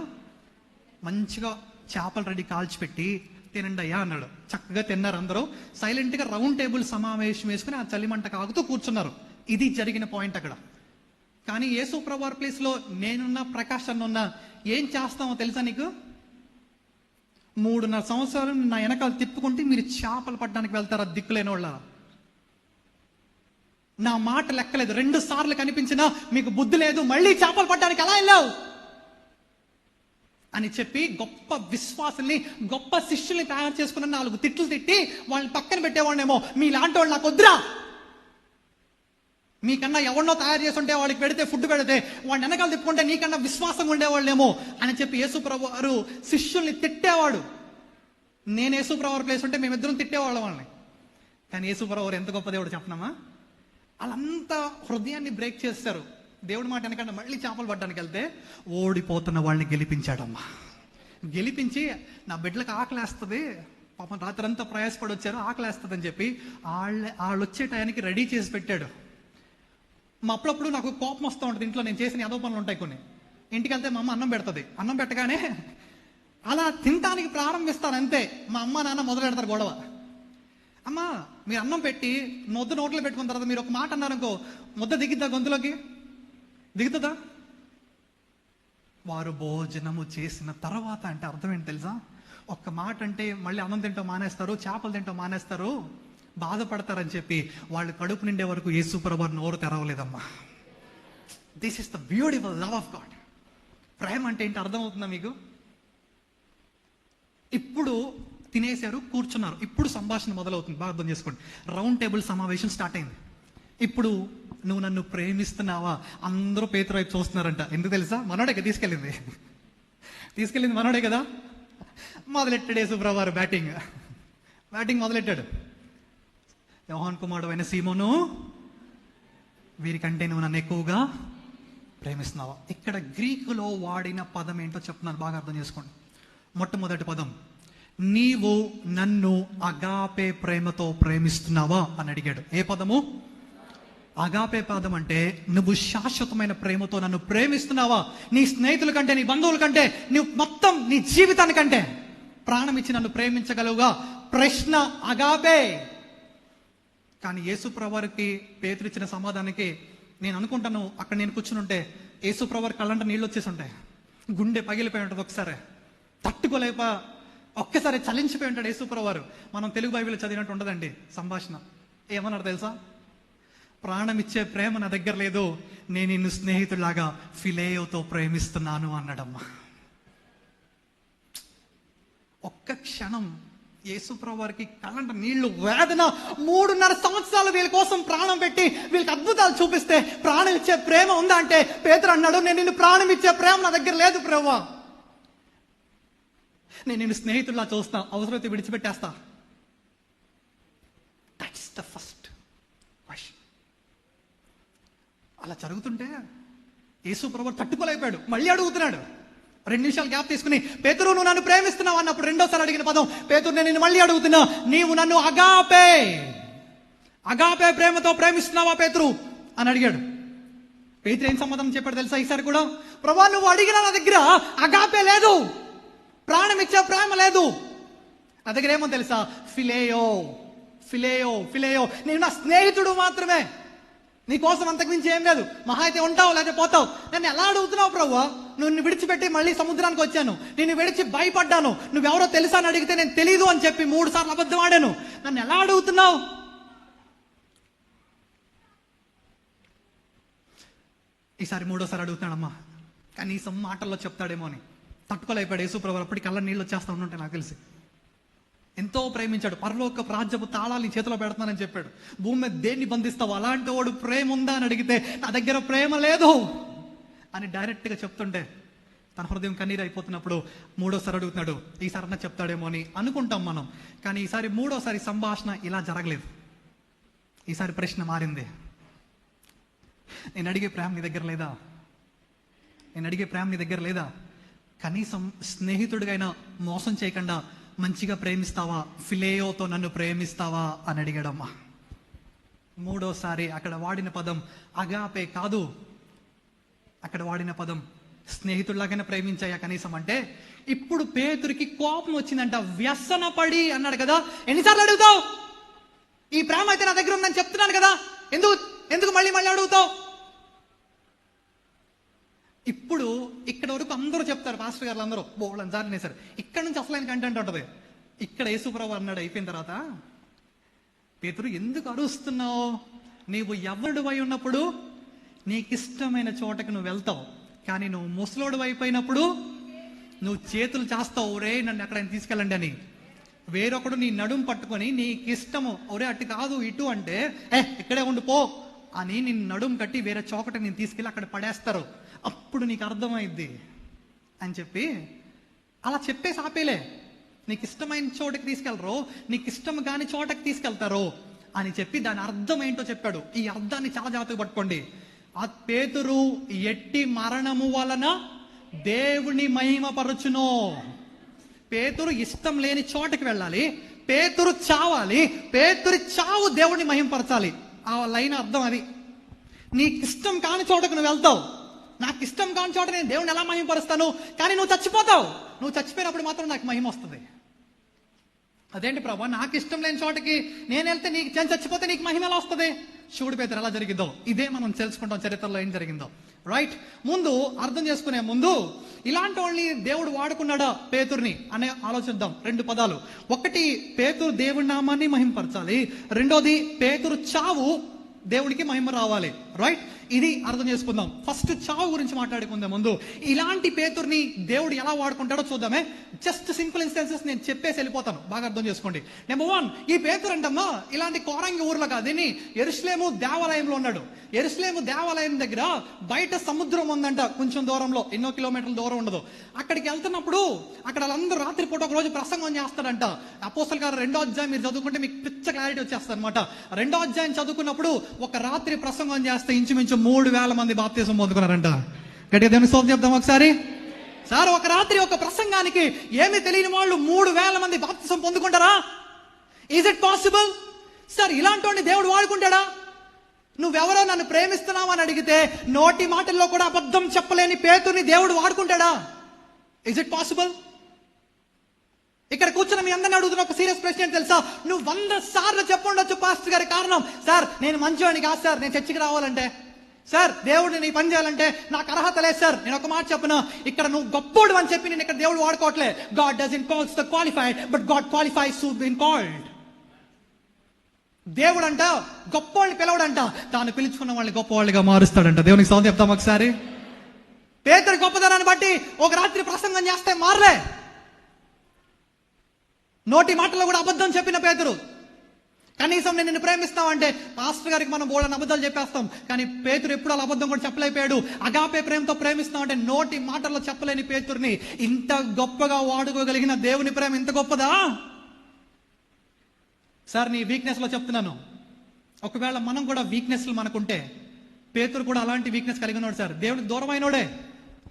మంచిగా చేపలు రెడీ కాల్చిపెట్టి తినండి అయ్యా అన్నాడు. చక్కగా తిన్నారు అందరూ. సైలెంట్ గా రౌండ్ టేబుల్ సమావేశం వేసుకుని ఆ చలిమంట కాగుతూ కూర్చున్నారు. ఇది జరిగిన పాయింట్ అక్కడ. కానీ యేసుప్రభు వారి ప్లేస్ లో నేనున్నా, ప్రకాష్ అన్న ఉన్నా, ఏం చేస్తామో తెలుసా నీకు? 3.5 సంవత్సరాలు నా వెనకాల తిప్పుకుంటే మీరు చేపలు పట్టడానికి వెళ్తారా దిక్కులేని వాళ్ళ? నా మాట లెక్కలేదు. 2 సార్లు కనిపించినా మీకు బుద్ధి లేదు, మళ్ళీ చేపలు పట్టడానికి ఎలా వెళ్ళావు అని చెప్పి గొప్ప విశ్వాసుల్ని, గొప్ప శిష్యుల్ని తయారు చేసుకున్న 4 తిట్లు తిట్టి వాళ్ళని పక్కన పెట్టేవాళ్ళేమో. మీలాంటి వాళ్ళు నాకు వద్దురా, మీకన్నా ఎవరినో తయారు చేస్తుంటే వాళ్ళకి పెడితే ఫుడ్ పెడితే వాడిని వెనకాల తిప్పుకుంటే నీకన్నా విశ్వాసంగా ఉండేవాళ్ళేమో అని చెప్పి యేసుప్రభు వారు శిష్యుల్ని తిట్టేవాడు. నేను యేసుప్రభు వారి ప్లేస్ ఉంటే మేమిద్దరం తిట్టేవాళ్ళం వాళ్ళని. కానీ యేసుప్రభు వారు ఎంత గొప్ప దేవుడు చెప్పనమ్మా. వాళ్ళంతా హృదయాన్ని బ్రేక్ చేస్తారు. దేవుడి మాట వెనకంటే మళ్ళీ చేపలు పట్టడానికి వెళ్తే ఓడిపోతున్న వాళ్ళని గెలిపించాడమ్మా. గెలిపించి నా బిడ్డలకు ఆకలేస్తుంది, పాపం రాత్రంతా ప్రయాసపడి వచ్చారు, ఆకలేస్తుంది అని చెప్పి వాళ్ళు వచ్చే టయానికి రెడీ చేసి పెట్టాడు. మా అప్పుడప్పుడు నాకు కోపం వస్తూ ఉంటుంది. ఇంట్లో నేను చేసిన ఏదో పనులు ఉంటాయి కొన్ని. ఇంటికి వెళ్తే మా అమ్మ అన్నం పెడుతుంది. అన్నం పెట్టగానే అలా తినటానికి ప్రారంభిస్తాను అంతే, మా అమ్మ నాన్న మొదలు పెడతారు గొడవ. అమ్మా మీరు అన్నం పెట్టి ముద్ద నోట్లో పెట్టుకున్న తర్వాత మీరు ఒక మాట అన్నారనుకో, ముద్ద దిగిద్దా గొంతులోకి? దిగుతుందా? వారు భోజనము చేసిన తర్వాత అంటే అర్థం ఏంటి తెలుసా? ఒక్క మాట అంటే మళ్ళీ అన్నం తింటూ మానేస్తారు, చేపలు తింటూ మానేస్తారు, బాధపడతారని చెప్పి వాళ్ళు కడుపు నిండే వరకు యేసుప్రభు వారు నోరు తెరవలేదమ్మా. This is the beautiful love of God. ప్రేమ అంటే ఏంటి అర్థమవుతుందా మీకు? ఇప్పుడు తినేశారు, కూర్చున్నారు. ఇప్పుడు సంభాషణ మొదలవుతుంది. బాగా అర్థం చేసుకోండి. రౌండ్ టేబుల్ సమావేశం స్టార్ట్ అయింది. ఇప్పుడు నువ్వు నన్ను ప్రేమిస్తున్నావా? అందరూ పేతురు వైపు చూస్తున్నారంట. ఎందుకు తెలుసా? మనోడే కదా తీసుకెళ్ళింది మనోడే కదా. మొదలెట్టాడు యేసుప్రభు వారు బ్యాటింగ్ మొదలెట్టాడు. యోహాను కుమారుడు అయిన సీమోను, వీరికంటే నువ్వు నన్ను ఎక్కువగా ప్రేమిస్తున్నావా? ఇక్కడ గ్రీకులో వాడిన పదం ఏంటో చెప్తున్నాను, బాగా అర్థం చేసుకోండి. మొట్టమొదటి పదం, నీవు నన్ను అగాపే ప్రేమతో ప్రేమిస్తున్నావా అని అడిగాడు. ఏ పదము? అగాపే పదం అంటే నువ్వు శాశ్వతమైన ప్రేమతో నన్ను ప్రేమిస్తున్నావా? నీ స్నేహితుల కంటే, నీ బంధువుల కంటే, నువ్వు మొత్తం నీ జీవితానికంటే ప్రాణం ఇచ్చి నన్ను ప్రేమించగలవుగా? ప్రశ్న అగాపే. కానీ యేసుప్రభు వారికి పేతురు ఇచ్చిన సమాధానానికి నేను అనుకుంటాను, అక్కడ నేను కూర్చుని ఉంటే యేసుప్రభు వారి కళ్ళంట నీళ్ళు వచ్చేసి ఉంటాయి, గుండె పగిలిపోయి ఉంటుంది, ఒకసారి తట్టుకోలేక ఒక్కసారి చలించిపోయి ఉంటాడు యేసుప్రభు వారు. మనం తెలుగు బైబిల్ చదివినట్టు ఉండదండి సంభాషణ. ఏమన్నారు తెలుసా? ప్రాణం ఇచ్చే ప్రేమ నా దగ్గర లేదు, నేను నిన్ను స్నేహితుడిలాగా ఫిలేయోతో ప్రేమిస్తున్నాను అన్నాడమ్మా. ఒక్క క్షణం యేసుప్రభు వారికి కళ్ళంట నీళ్లు, వేదన. 3.5 సంవత్సరాలు వీళ్ళ కోసం ప్రాణం పెట్టి వీళ్ళకి అద్భుతాలు చూపిస్తే ప్రాణం ఇచ్చే ప్రేమ ఉందా అంటే పేతురు అన్నాడు, నేను నిన్ను ప్రాణం ఇచ్చే ప్రేమ నా దగ్గర లేదు ప్రభువా. నేను నిన్ను స్నేహితుల్లా చూస్తా, అవసరమైతే విడిచిపెట్టేస్తా. That's the first question. అలా జరుగుతుంటే యేసు ప్రభువు తట్టుకోలేకపోయాడు, మళ్ళీ అడుగుతున్నాడు. 2 నిమిషాలు గ్యాప్ తీసుకుని, పేతురు నువ్వు నన్ను ప్రేమిస్తున్నావు అన్నప్పుడు రెండోసారి అడిగిన పదం, పేతురు నేను నిన్ను మళ్ళీ అడుగుతున్నా, నీవు నన్ను అగాపే ప్రేమతో ప్రేమిస్తున్నావా పేతురు అని అడిగాడు. పేతురు ఏం సమాధానం చెప్పాడు తెలుసా? ఈసారి కూడా, ప్రభువా నువ్వు అడిగిన నా దగ్గర అగాపే లేదు, ప్రాణం ఇచ్చే ప్రేమ లేదు. నా దగ్గర ఏమో తెలుసా? ఫిలేయో. నేను నా స్నేహితుడు మాత్రమే, నీకోసం అంతకుమించి ఏం లేదు. మహా అయితే ఉంటావు లేకపోతే పోతావు. నన్ను ఎలా అడుగుతున్నావు ప్రభువా? నిన్ను విడిచిపెట్టి మళ్ళీ సముద్రానికి వచ్చాను, నిన్ను విడిచి భయపడ్డాను, నువ్వెవరో తెలుసా అని అడిగితే నేను తెలీదు అని చెప్పి 3 సార్లు అబద్ధం ఆడాను, నన్ను ఎలా అడుగుతున్నావు? ఈసారి 3వ సారి అడుగుతున్నాడమ్మా, కనీసం మాటల్లో చెప్తాడేమో అని. తట్టుకోలేకపోయాడు యేసు ప్రభువు. అప్పటికి కళ్ళ నీళ్ళు వచ్చేస్తా ఉంటే నాకు తెలిసి. ఎంతో ప్రేమించాడు. పరలోక రాజ్యపు తాళాలు చేతిలో పెడతానని చెప్పాడు. భూమి మీద దేన్ని బంధిస్తావు? అలాంటి వాడు ప్రేమ ఉందా అని అడిగితే నా దగ్గర ప్రేమ లేదు అని డైరెక్ట్గా చెప్తుంటే తన హృదయం కన్నీరు అయిపోతున్నప్పుడు 3వ సారి అడుగుతున్నాడు. ఈసారి అన్న చెప్తాడేమో అని అనుకుంటాం మనం. కానీ ఈసారి 3వ సారి సంభాషణ ఇలా జరగలేదు. ఈసారి ప్రశ్న మారింది. నేను అడిగే ప్రేమ నీ దగ్గర లేదా? కనీసం స్నేహితుడిగైనా మోసం చేయకుండా మంచిగా ప్రేమిస్తావా? ఫిలేయోతో నన్ను ప్రేమిస్తావా అని అడిగాడమ్మా. 3వ సారి అక్కడ వాడిన పదం అగాపే కాదు, అక్కడ వాడిన పదం స్నేహితుడిలాగానే ప్రేమించాయా కనీసం అంటే, ఇప్పుడు పేతురికి కోపం వచ్చిందంట. వ్యసన పడి అన్నాడు కదా. ఎన్నిసార్లు అడుగుతావు? ఈ ప్రేమ అయితే నా దగ్గర ఉందని చెప్తున్నాను కదా, ఎందుకు మళ్ళీ అడుగుతావు? ఇప్పుడు ఇక్కడ వరకు అందరూ చెప్తారు, పాస్టర్ గారు అందరూ బోళ్ళని జారినేశారు. ఇక్కడ నుంచి అసలైన కంటెంట్ ఉంటుంది. ఇక్కడ యేసుప్రభువు అన్నాడు అయిపోయిన తర్వాత, పేతురు ఎందుకు అరుస్తున్నావు? నీవు ఎవరుడివై ఉన్నప్పుడు నీకు ఇష్టమైన చోటకి నువ్వు వెళ్తావు, కానీ నువ్వు ముసలోడు అయిపోయినప్పుడు నువ్వు చేతులు చేస్తావు, ఒరే నన్ను ఎక్కడైనా తీసుకెళ్ళండి అని. వేరొకడు నీ నడుము పట్టుకొని నీకు ఇష్టము, ఒరే అటు కాదు ఇటు అంటే, ఇక్కడే ఉండిపో అని నిన్ను నడుము కట్టి వేరే చోకటి నేను తీసుకెళ్ళి అక్కడ పడేస్తారు. అప్పుడు నీకు అర్థమైద్ది అని చెప్పి అలా చెప్పేసి ఆపేలే. నీకు ఇష్టమైన చోటకి తీసుకెళ్లరు, నీకు ఇష్టం కాని చోటకి తీసుకెళ్తారు అని చెప్పి దాని అర్థం ఏంటో చెప్పాడు. ఈ అర్థాన్ని చాలా జాగ్రత్తగా పట్టుకోండి. ఆ పేతురు ఎట్టి మరణము వలన దేవుని మహిమపరచును. పేతురు ఇష్టం లేని చోటకి వెళ్ళాలి, పేతురు చావాలి, పేతురి చావు దేవుడిని మహిమపరచాలి. ఆ లైన్ అర్థం అది. నీకు ఇష్టం కాని చోటకు నువ్వు వెళ్తావు, నాకు ఇష్టం కాని చోట నేను దేవుని ఎలా మహిమపరుస్తాను? కానీ నువ్వు చచ్చిపోతావు. నువ్వు చచ్చిపోయినప్పుడు మాత్రం నాకు మహిమ వస్తుంది. అదేంటి ప్రభా, నాకు ఇష్టం లేని చోటకి నేను వెళ్తే నీకు చచ్చిపోతే నీకు మహిమ ఎలా వస్తుంది? శివుడి పేతురు ఎలా జరిగిందో ఇదే మనం తెలుసుకుంటాం, చరిత్రలో ఏం జరిగిందో. రైట్, ముందు అర్థం చేసుకునే ముందు ఇలాంటి వాళ్ళని దేవుడు వాడుకున్నాడా పేతుర్ని అనే ఆలోచిద్దాం. 2 పదాలు. ఒకటి, పేతురు దేవుడి నామాన్ని మహిమపరచాలి. రెండోది, పేతురు చావు దేవుడికి మహిమ రావాలి. రైట్, ఇది అర్థం చేసుకుందాం. ఫస్ట్ చావు గురించి మాట్లాడుకుందాం. ముందు ఇలాంటి పేతుర్ని దేవుడు ఎలా వాడుకుంటాడో చూద్దామే. జస్ట్ సింపుల్ ఇన్స్టెన్సెస్ నేను చెప్పేసి వెళ్ళిపోతాను, బాగా అర్థం చేసుకోండి. నెంబర్ 1, ఈ పేతురు అంటమ్మా ఇలాంటి కోరంగి ఊర్లో కాదు, దీన్ని యెరూషలేము దేవాలయంలో ఉన్నాడు. యెరూషలేము దేవాలయం దగ్గర బయట సముద్రం ఉందంట, కొంచెం దూరంలో, ఎన్నో కిలోమీటర్ల దూరం ఉండదు. అక్కడికి వెళ్తున్నప్పుడు అక్కడ వాళ్ళందరూ రాత్రిపూట ఒక రోజు ప్రసంగం చేస్తాడంట. అపోస్తలుల కార్యాలు 2వ అధ్యాయం మీరు చదువుకుంటే మీకు పిచ్చ క్లారిటీ వచ్చేస్తుంది అనమాట. 2వ అధ్యాయం చదువుకున్నప్పుడు ఒక రాత్రి ప్రసంగం చేస్తే ఇంచుమించు 3,000 మంది బాప్తిసం పొందుకున్నారంట. గట్టిగా దేవుని స్తోత్రం చెప్దాం ఒకసారి. సార్, ఒక రాత్రి ఒక ప్రసంగానికి ఏమీ తెలియని వాళ్ళు 3,000 మంది బాప్తిసం పొందుకుంటారా? Is it possible? సార్, ఇలాంటి వాడిని దేవుడు వాడుకుంటాడా? నువ్వెవరో నన్ను ప్రేమిస్తున్నావు అని అడిగితే నోటి మాటల్లో కూడా అబద్ధం చెప్పలేని పేతుర్ని దేవుడు వాడుకుంటాడా? Is it possible? ఇక్కడ కూర్చున్న మీ అందరిని అడుగుతున్న ఒక సీరియస్ ప్రశ్న ఏంటి తెలుసా? నువ్వు 100 సార్లు చెప్పుండొచ్చు పాస్టర్ గారి కారణం, సార్ నేను మంచివాడిని కాదు సార్, నేను చర్చికి రావాలంటే, సార్ దేవుడిని నీ పని చేయాలంటే నాకు అర్హత లేదు సార్. నేను ఒక మాట చెప్పను, ఇక్కడ నువ్వు గొప్పోడు అని చెప్పి నేను ఇక్కడ దేవుడు వాడుకోవట్లే. God doesn't calls the qualified, but God qualifies who been called. దేవుడు అంట గొప్పవాళ్ళని పిలవడంట, తాను పిలుచుకున్న వాళ్ళని గొప్పవాళ్ళుగా మారుస్తాడంట. దేవునికి స్తోత్రం చెప్తాం ఒకసారి. పేతురు గొప్పదనాన్ని బట్టి ఒక రాత్రి ప్రసంగం చేస్తే మారలే. నోటి మాటలో కూడా అబద్ధం చెప్పిన పేతురు కనీసం నేను నిన్ను ప్రేమిస్తావంటే పాస్టర్ గారికి మనం బోల్డని అబద్ధాలు చెప్పేస్తాం, కానీ పేతురు ఎప్పుడు అలా అబద్ధం కూడా చెప్పలేకపోయాడు. అగాపే ప్రేమతో ప్రేమిస్తామంటే నోటి మాటల్లో చెప్పలేని పేతుర్ని ఇంత గొప్పగా వాడుకోగలిగిన దేవుని ప్రేమ ఇంత గొప్పదా? సార్ నీ వీక్నెస్ లో చెప్తున్నాను, ఒకవేళ మనం కూడా వీక్నెస్లు మనకుంటే, పేతురు కూడా అలాంటి వీక్నెస్ కలిగి ఉన్నాడు సార్. దేవునికి దూరమైనోడే,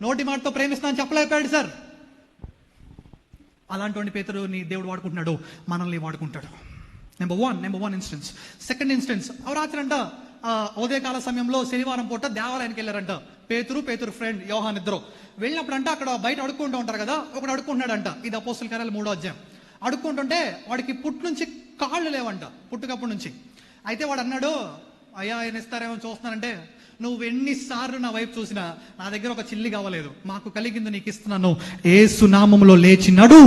నోటి మాటతో ప్రేమిస్తానని చెప్పలేకపోయాడు సార్. అలాంటి పేతురుని దేవుడు వాడుకుంటున్నాడు, మనల్ని వాడుకుంటాడు. Number one instance. Second instance, రాత్రి అంట ఉదయకాల సమయంలో శనివారం పూట దేవాలయానికి వెళ్ళారంట పేతురు ఫ్రెండ్ యోహాన్ ఇద్దరు. వెళ్ళినప్పుడు అంట అక్కడ బయట అడుక్కుంటూ ఉంటారు కదా, ఒకడు అడుక్కుంటున్నాడంట. ఇది అపోస్తుల కార్యాలు 3వ అధ్యాయం. అడుక్కుంటుంటే వాడికి పుట్టు నుంచి కాళ్ళు లేవంట, పుట్టుకప్పటి నుంచి. అయితే వాడు అన్నాడు, అయ్యా ఆయన ఇస్తారేమో చూస్తున్నానంటే, నువ్వు ఎన్నిసార్లు నా వైపు చూసినా నా దగ్గర ఒక చిల్లి కావలేదు, మాకు కలిగింది నీకు ఇస్తున్నాను, యేసు నామములో లేచి నడు.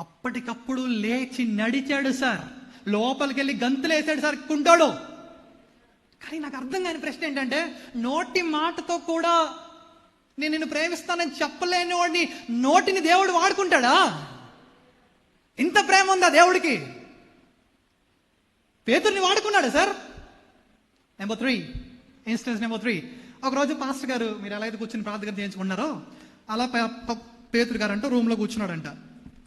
అప్పటికప్పుడు లేచి నడిచాడు సార్. లోపలికి వెళ్ళి గంతులేసాడు సార్ కుంటాడు. కానీ నాకు అర్థం కాని ప్రశ్న ఏంటంటే, నోటి మాటతో కూడా నేను నిన్ను ప్రేమిస్తానని చెప్పలేని వాడిని నోటిని దేవుడు వాడుకుంటాడా? ఇంత ప్రేమ ఉందా దేవుడికి? పేతుర్ని వాడుకున్నాడు సార్. నెంబర్ 3. ఒకరోజు పాస్టర్ గారు, మీరు ఎలా అయితే కూర్చుని ప్రార్థన చేయించుకున్నారో అలా పేతురు గారు అంటూ రూమ్లో కూర్చున్నాడంట.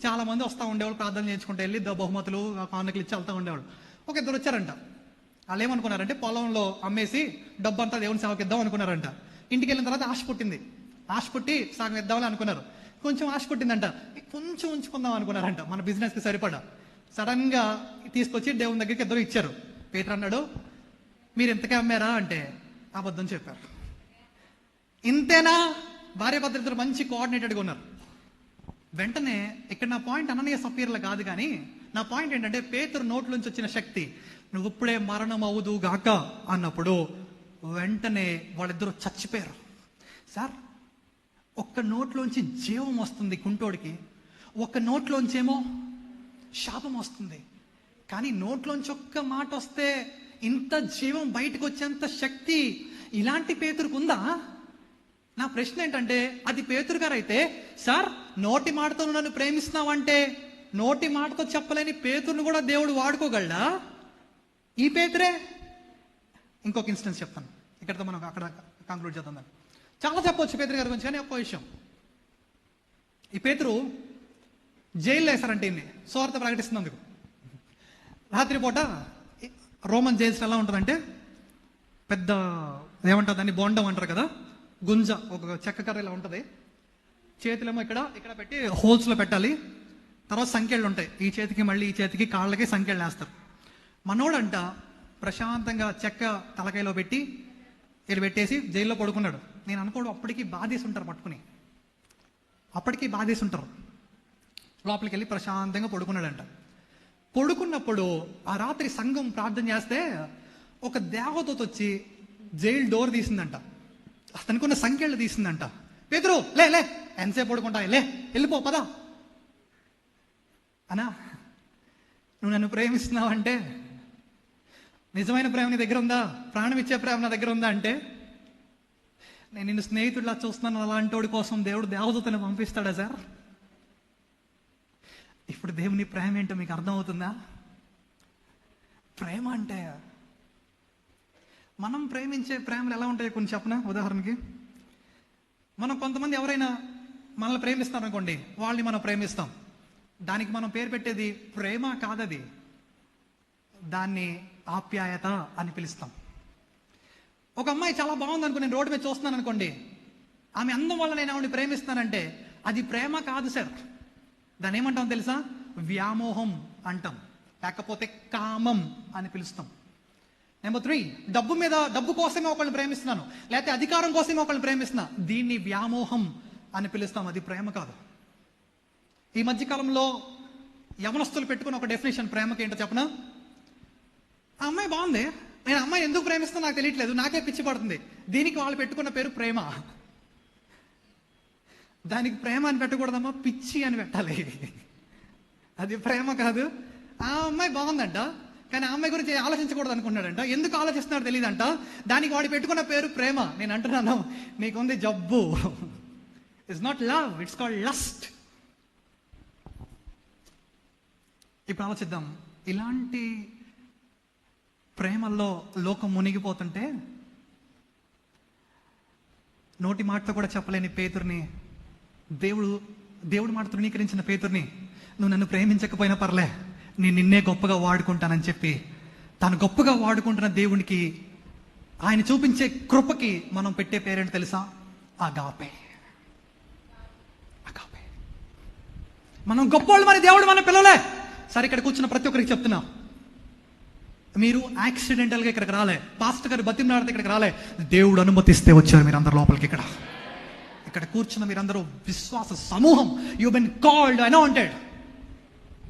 చాలా మంది వస్తూ ఉండేవాళ్ళు, ప్రార్థన చేయించుకుంటే వెళ్ళి బహుమతులు కానుకలు ఇచ్చి వెళ్తూ ఉండేవాళ్ళు. ఒక ఇద్దరు వచ్చారంట. వాళ్ళు ఏమనుకున్నారంటే, పొలంలో అమ్మేసి డబ్బు అంతా దేవుని సేవకి ఇద్దాం అనుకున్నారంట. ఇంటికి వెళ్ళిన తర్వాత ఆశ పుట్టి సగం ఇద్దామని అనుకున్నారు. కొంచెం ఆశ పుట్టిందంట, కొంచెం ఉంచుకుందాం అనుకున్నారంట మన బిజినెస్కి సరిపడా. సడన్ గా తీసుకొచ్చి దేవుని దగ్గరికి ఇద్దరు ఇచ్చారు. పేతురు అన్నాడు, మీరు ఇంతకే అమ్మారా అంటే అబద్ధం చెప్పారు. ఇంతేనా? భార్య భర్తలు మంచి కోఆర్డినేటెడ్గా ఉన్నారు. వెంటనే ఇక్కడ నా పాయింట్ అననీయ సఫీర్లు కాదు, కానీ నా పాయింట్ ఏంటంటే, పేతురు నోట్ల నుంచి వచ్చిన శక్తి, నువ్వు ఇప్పుడే మరణం అవుదు గాక అన్నప్పుడు వెంటనే వాళ్ళిద్దరూ చచ్చిపోయారు సార్. ఒక్క నోట్లోంచి జీవం వస్తుంది కుంటోడికి, ఒక్క నోట్లోంచేమో శాపం వస్తుంది. కానీ నోట్లోంచి ఒక్క మాట వస్తే ఇంత జీవం బయటకు వచ్చేంత శక్తి ఇలాంటి పేతురుకు ఉందా? నా ప్రశ్న ఏంటంటే, అది పేతురు గారు అయితే, సార్ నోటి మాటతో నన్ను ప్రేమిస్తున్నావంటే నోటి మాటతో చెప్పలేని పేతురును కూడా దేవుడు వాడుకోగలడా? ఈ పేతురే. ఇంకొక ఇన్స్టెన్స్ చెప్తాను, ఇక్కడతో మనం అక్కడ కంక్లూడ్ చేద్దాం. దాన్ని చాలా చెప్పవచ్చు పేతురు గారి గురించి, కానీ ఒక్క విషయం. ఈ పేతురు జైల్లో వేశారంటే ఇన్ని స్వార్థ ప్రకటిస్తున్నందుకు. రాత్రిపూట రోమన్ జైల్స్ ఎలా ఉంటుందంటే, పెద్ద ఏమంటారు దాన్ని, బోండం అంటారు కదా, గుంజ, ఒక చెక్క కర్ర ఇలా ఉంటుంది. చేతులేమో ఇక్కడ పెట్టి హోల్స్లో పెట్టాలి. తర్వాత సంఖ్యలు ఉంటాయి, ఈ చేతికి మళ్ళీ ఈ చేతికి కాళ్ళకి సంఖ్యలు వేస్తారు. మనోడంట ప్రశాంతంగా చెక్క తలకాయలో పెట్టి ఇక్కడ పెట్టేసి జైల్లో పడుకున్నాడు. నేను అనుకోడు అప్పటికి బాధేసి ఉంటారు, లోపలికి వెళ్ళి ప్రశాంతంగా పడుకున్నాడంట. పడుకున్నప్పుడు ఆ రాత్రి సంఘం ప్రార్థన చేస్తే ఒక దేవదూత వచ్చి జైలు డోర్ తీసిందంట, అతనుకున్న సంఖ్యలు తీసిందంట. పేతురు లే ఎంతసేపు పడుకుంటా, లే వెళ్ళిపో పదా అనా, నువ్వు నన్ను ప్రేమిస్తున్నావంటే, నిజమైన ప్రేమ నీ దగ్గర ఉందా, ప్రాణం ఇచ్చే ప్రేమ నా దగ్గర ఉందా అంటే, నేను నిన్ను స్నేహితుడిలా చూస్తున్నాను అలాంటి కోసం దేవుడు దేవదూతను పంపిస్తాడా సార్? ఇప్పుడు దేవుని ప్రేమ ఏంటో మీకు అర్థమవుతుందా? ప్రేమ అంటే, మనం ప్రేమించే ప్రేమలు ఎలా ఉంటాయో కొన్ని చెప్పనా. ఉదాహరణకి, మనం కొంతమంది ఎవరైనా మనల్ని ప్రేమిస్తారనుకోండి, వాళ్ళని మనం ప్రేమిస్తాం. దానికి మనం పేరు పెట్టేది ప్రేమ కాదది, దాన్ని ఆప్యాయత అని పిలుస్తాం. ఒక అమ్మాయి చాలా బాగుంది అనుకో, నేను రోడ్డు మీద చూస్తున్నాను అనుకోండి, ఆమె అందం వల్ల నేను ఆవిడని ప్రేమిస్తానంటే అది ప్రేమ కాదు సార్. దాన్ని ఏమంటాం తెలుసా? వ్యామోహం అంటాం, లేకపోతే కామం అని పిలుస్తాం. నెంబర్ 3, డబ్బు కోసమే ఒకళ్ళని ప్రేమిస్తున్నాను, లేకపోతే అధికారం కోసమే ఒకళ్ళని ప్రేమిస్తున్నా, దీన్ని వ్యామోహం అని పిలుస్తాం, అది ప్రేమ కాదు. ఈ మధ్యకాలంలో యవనస్తులు పెట్టుకుని ఒక డెఫినేషన్ ప్రేమకి ఏంటో చెప్పనా? ఆ అమ్మాయి బాగుంది, నేను అమ్మాయిని ఎందుకు ప్రేమిస్తాను నాకు తెలియట్లేదు, నాకే పిచ్చి పడుతుంది, దీనికి వాళ్ళు పెట్టుకున్న పేరు ప్రేమ. దానికి ప్రేమ అని పెట్టకూడదమ్మా, పిచ్చి అని పెట్టాలి, అది ప్రేమ కాదు. ఆ అమ్మాయి బాగుందంట, కానీ ఆ అమ్మాయి గురించి ఆలోచించకూడదు అనుకున్నాడంట. ఎందుకు ఆలోచిస్తున్నాడు తెలియదంట, దానికి వాడు పెట్టుకున్న పేరు ప్రేమ. నేను అంటున్నాను, నీకుంది జబ్బు. It's not love, it's called lust. ఇప్పుడు ఆలోచిద్దాం, ఇలాంటి ప్రేమల్లో లోకం మునిగిపోతుంటే నోటి మాటతో కూడా చెప్పలేని పేతుర్ని దేవుడు మాట తృణీకరించిన పేతుర్ని, నువ్వు నన్ను ప్రేమించకపోయినా పర్లే, నేను నిన్నే గొప్పగా వాడుకుంటానని చెప్పి తాను గొప్పగా వాడుకుంటున్న దేవునికి, ఆయన చూపించే కృపకి మనం పెట్టే పేరేంటి తెలుసా? అగాపే. అగాపే. మనం గొప్పోళ్ళు, మరి దేవుడు మన పిల్లలే. సరే, ఇక్కడ కూర్చున్న ప్రతి ఒక్కరికి చెప్తున్నా, మీరు యాక్సిడెంటల్గా ఇక్కడికి రాలే, పాస్టర్ గారు బతిమలాడితే ఇక్కడికి రాలే, దేవుడు అనుమతిస్తే వచ్చారు మీరు అందరు లోపలికి. ఇక్కడ కూర్చున్న మీరందరూ విశ్వాస సమూహం. You Ben called, anointed.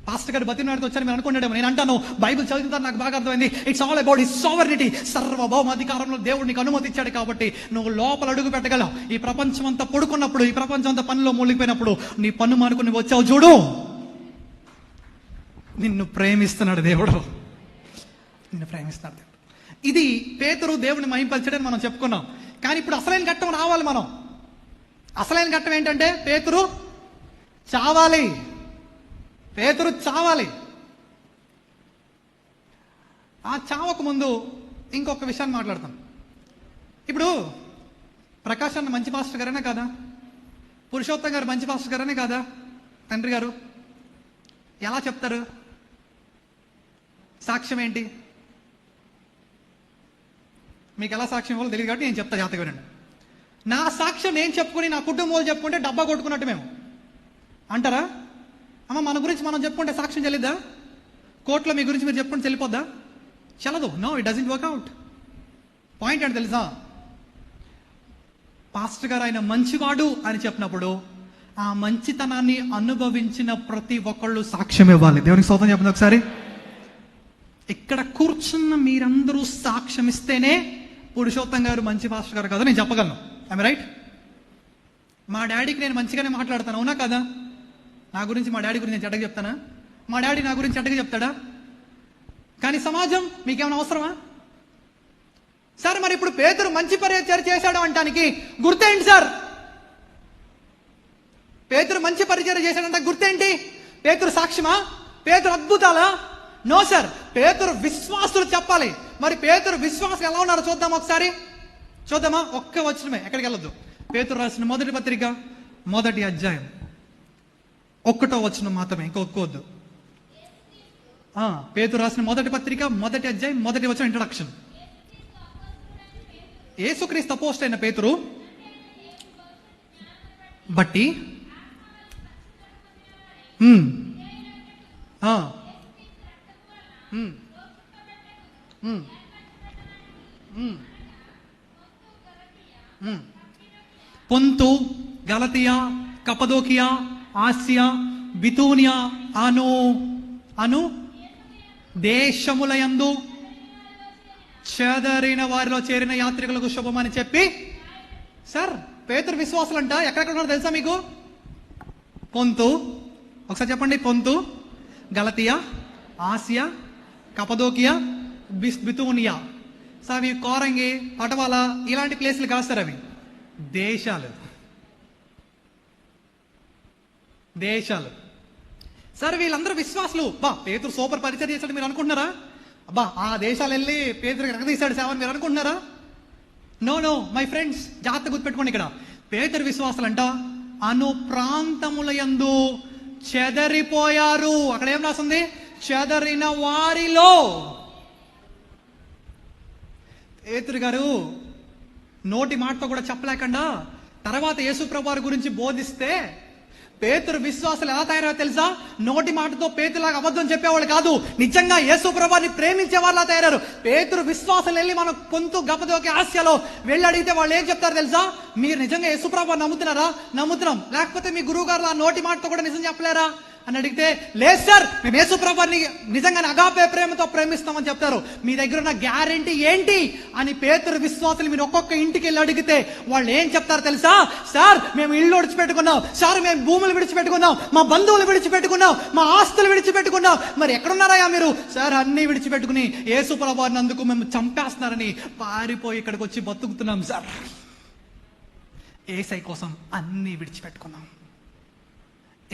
Pastor గారు బతిమలాడితే వచ్చారు మీరు అనుకున్నాడేమో. నేను అంటాను, బైబిల్ చదువుతాను, నాకు బాగా అర్థమైంది. It's all about his sovereignty. సర్వభౌమాధికారంలో దేవుడు నీకు అనుమతి ఇచ్చాడు కాబట్టి నువ్వు లోపల అడుగు పెట్టగలవు. ఈ ప్రపంచం అంతా పడుకున్నప్పుడు, ఈ ప్రపంచం అంతా పనిలో మూలిగిపోయినప్పుడు నీ పన్ను మానుకుని వచ్చావు చూడు, నిన్ను ప్రేమిస్తున్నాడు దేవుడు. నిన్ను ప్రేమిస్తున్నాడు దేవుడు. ఇది పేతురు దేవుని మహింపరచడని మనం చెప్పుకున్నాం. కానీ ఇప్పుడు అసలైన ఘట్టం రావాలి. మనం అసలైన ఘట్టం ఏంటంటే పేతురు చావాలి. పేతురు చావాలి. ఆ చావకు ముందు ఇంకొక విషయాన్ని మాట్లాడతాం. ఇప్పుడు ప్రకాష్ అన్న మంచి పాస్టర్ గారేనా కాదా? పురుషోత్తం గారు మంచి పాస్టర్ గారేనే కాదా? తండ్రి గారు ఎలా చెప్తారు? సాక్ష్యం ఏంటి? మీకు ఎలా సాక్ష్యం ఇవ్వాలో తెలియదు కాబట్టి నేను చెప్తా, జాగ్రత్తగా వినండి. నా సాక్ష్యం నేను చెప్పుకుని, నా కుటుంబంలో చెప్పుకుంటే డబ్బా కొట్టుకున్నట్టు మేము అంటారా? అమ్మ, మన గురించి మనం చెప్పుకుంటే సాక్ష్యం చెల్లిద్దా? కోర్టులో మీ గురించి మీరు చెప్పుకుంటే చెల్లిపోద్దా? చల్లదు. No, it doesn't work out. Point అంటే తెలుసా? పాస్టర్ గారు ఆయన మంచివాడు అని చెప్పినప్పుడు ఆ మంచితనాన్ని అనుభవించిన ప్రతి ఒక్కళ్ళు సాక్ష్యం ఇవ్వాలి. దేవునికి స్తోత్రం చెప్పండి ఒకసారి. ఇక్కడ కూర్చున్న మీరందరూ సాక్ష్యం ఇస్తేనే పురుషోత్తం గారు మంచి పాస్టర్ గారు కదా నేను చెప్పగలను. I'm right? మా డాడీకి నేను మంచిగానే మాట్లాడతాను, అవునా కదా? నా గురించి, మా డాడీ గురించి నేను చెడ్డగా చెప్తానా? మా డాడీ నా గురించి చెడ్డగా చెప్తాడా? కానీ సమాజం మీకేమైనా అవసరమా? సార్, మరి ఇప్పుడు పేతురు మంచి పరిచయం చేశాడు అంటానికి గుర్తేంటి సార్? పేతురు మంచి పరిచయం చేశాడంట గుర్తేంటి? పేతురు సాక్ష్యమా? పేతురు అద్భుతాలా? నో సార్, పేతురు విశ్వాసులు చెప్పాలి. మరి పేతురు విశ్వాసం ఎలా ఉన్నారో చూద్దాం ఒకసారి. చూద్దామా? ఒక్క వచనమే, ఎక్కడికి వెళ్ళొద్దు. పేతురు రాసిన మొదటి పత్రిక 1వ అధ్యాయం 1వ వచనం మాత్రమే, ఇంకొద్దు. పేతురు రాసిన మొదటి పత్రిక 1వ అధ్యాయం 1వ వచనం, ఇంట్రడక్షన్. యేసుక్రీస్తు అపోస్తలుడు అయిన పేతురు బట్టి పొంతు, గలతియా, కపదోకియా, ఆసియా, బితూనియా అను దేశములయందు చెదరిన వారిలో చేరిన యాత్రికులకు శుభమని చెప్పి. సార్, పేతురు విశ్వాసులంట ఎక్కడెక్కడ ఉన్నారో తెలుసా మీకు? పొంతు, ఒకసారి చెప్పండి. పొంతు, గలతియా, ఆసియా, కపదోకియా, బితూనియా. సార్, అవి కోరంగి, పటవాల ఇలాంటి ప్లేసులు కాదు సార్, అవి దేశాలు. సార్, వీళ్ళందరూ విశ్వాసులు. పేతురు సూపర్ పరిచయం చేశాడు మీరు అనుకుంటున్నారా? ఆ దేశాలు వెళ్ళి పేతురు ఎగదీశాడు సేవని మీరు అనుకుంటున్నారా? నో మై ఫ్రెండ్స్, జాగ్రత్త గుర్తుపెట్టుకోండి. ఇక్కడ పేతురు విశ్వాసులంట అను ప్రాంతముల యందు చెదరిపోయారు. అక్కడ ఏం రాస్తుంది? చెదరిన వారిలో. పేతురు గారు నోటి మాటతో కూడా చెప్పలేకుండా తర్వాత యేసు ప్రభువారి గురించి బోధిస్తే పేతురు విశ్వాసులు ఎలా తయారయ్యారో తెలుసా? నోటి మాటతో పేతురులాగా అబద్ధం చెప్పేవాళ్ళు కాదు, నిజంగా యేసు ప్రభువారిని ప్రేమించే వాళ్ళ తయారయ్యారు. పేతురు విశ్వాసులు వెళ్ళి మనం పొంతు, గపదోకి, ఆసియాలో వెళ్ళి అడిగితే వాళ్ళు ఏం చెప్తారు తెలుసా? మీరు నిజంగా యేసు ప్రభువారిని నమ్ముతున్నారా? నమ్ముతున్నాం. లేకపోతే మీ గురువు గారు ఆ నోటి మాటతో కూడా నిజం చెప్పలేరా అని అడిగితే, లేదు సార్, మేము యేసు ప్రభువారిని నిజంగా అగాపే ప్రేమతో ప్రేమిస్తామని చెప్తారు. మీ దగ్గర ఉన్న గ్యారెంటీ ఏంటి అని పేతురు విశ్వాసులు మీరు ఒక్కొక్క ఇంటికి వెళ్ళి అడిగితే వాళ్ళు ఏం చెప్తారు తెలుసా? సార్, మేము ఇల్లు విడిచిపెట్టుకున్నాం, సార్ మేము భూములు విడిచిపెట్టుకున్నాం, మా బంధువులు విడిచిపెట్టుకున్నాం, మా ఆస్తులు విడిచిపెట్టుకున్నాం. మరి ఎక్కడున్నారా మీరు? సార్, అన్ని విడిచిపెట్టుకుని యేసు ప్రభువారిని అందుకు మేము చంపేస్తున్నారని పారిపోయి ఇక్కడికి వచ్చి బతుకుతున్నాం సార్. యేసయ్య కోసం అన్ని విడిచిపెట్టుకున్నాం.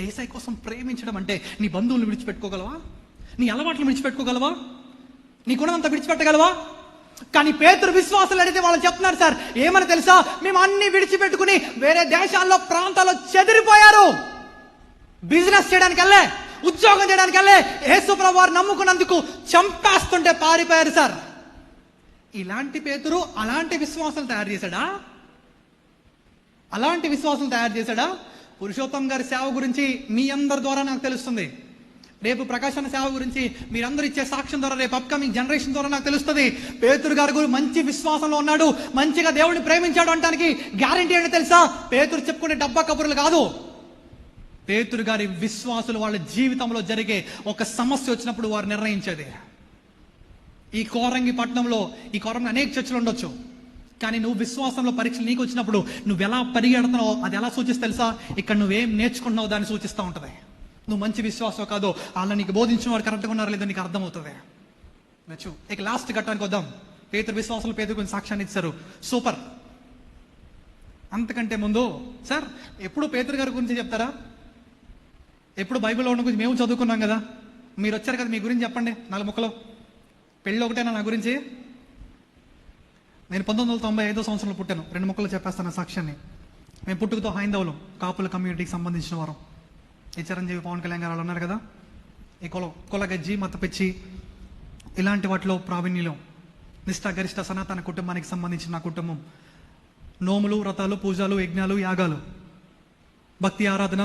యేసయ్య కోసం ప్రేమించడం అంటే నీ బంధువులు విడిచిపెట్టుకోగలవా? నీ అలవాట్లు విడిచిపెట్టుకోగలవా? నీ గుణమంతా విడిచిపెట్టగలవా? కానీ పేతురు విశ్వాసాలు అడిగితే వాళ్ళు చెప్తున్నారు సార్, ఏమని తెలుసా, మేము అన్ని విడిచిపెట్టుకుని వేరే దేశాల్లో ప్రాంతాల్లో చెదిరిపోయారు. బిజినెస్ చేయడానికి వెళ్ళే, ఉద్యోగం చేయడానికి వెళ్ళే, యేసు ప్రభువు వారు నమ్ముకున్నందుకు చంపేస్తుంటే పారిపోయారు సార్. ఇలాంటి పేతురు అలాంటి విశ్వాసాలు తయారు చేశాడా? అలాంటి విశ్వాసం తయారు చేశాడా? పురుషోత్తం గారి సేవ గురించి మీ అందరి ద్వారా నాకు తెలుస్తుంది. రేపు ప్రకాశన సేవ గురించి మీరందరూ ఇచ్చే సాక్ష్యం ద్వారా, రేపు అప్కమింగ్ జనరేషన్ ద్వారా నాకు తెలుస్తుంది. పేతురు గారు మంచి విశ్వాసంలో ఉన్నాడు, మంచిగా దేవుడిని ప్రేమించాడు అంటానికి గ్యారంటీ ఏంటో తెలుసా? పేతురు చెప్పుకునే డబ్బా కబుర్లు కాదు. పేతురు గారి విశ్వాసులు వాళ్ళ జీవితంలో జరిగే ఒక సమస్య వచ్చినప్పుడు వారు నిర్ణయించేది. ఈ కోరంగి పట్టణంలో, ఈ కోరంగి అనేక చర్చలు ఉండొచ్చు, కానీ నువ్వు విశ్వాసంలో పరీక్షలు నీకు వచ్చినప్పుడు నువ్వు ఎలా పరిగెడుతున్నావో అది ఎలా సూచిస్తే తెలుసా? ఇక్కడ నువ్వేం నేర్చుకుంటున్నావు దాన్ని సూచిస్తూ ఉంటుంది. నువ్వు మంచి విశ్వాసం కాదో, వాళ్ళ నీకు బోధించిన వాడు కరెక్ట్గా ఉన్నారో లేదో నీకు అర్థమవుతుంది. ఇక లాస్ట్ ఘట్టానికి వద్దాం. పేతురు విశ్వాసంలో పేతురు గురించి సాక్ష్యాన్ని ఇచ్చారు, సూపర్. అంతకంటే ముందు సార్, ఎప్పుడు పేతురు గారి గురించి చెప్తారా? ఎప్పుడు బైబిల్లో ఉన్న గురించి మేము చదువుకున్నాం కదా, మీరు వచ్చారు కదా, మీ గురించి చెప్పండి 4 ముక్కలు. పెళ్ళి ఒకటేనా నా గురించి? నేను 1995 సంవత్సరంలో పుట్టాను. 2 ముక్కలు చెప్పేస్తాను ఆ సాక్ష్యాన్ని. మేము పుట్టుకతో హైందవులం, కాపుల కమ్యూనిటీకి సంబంధించిన వారు. ఈ చిరంజీవి, పవన్ కళ్యాణ్ గారు ఉన్నారు కదా, ఈ కులగజ్జి, మతపిచ్చి ఇలాంటి వాటిలో ప్రావీణ్యం, నిష్ఠ గరిష్ట సనాతన కుటుంబానికి సంబంధించిన నా కుటుంబం. నోములు, వ్రతాలు, పూజలు, యజ్ఞాలు, యాగాలు, భక్తి ఆరాధన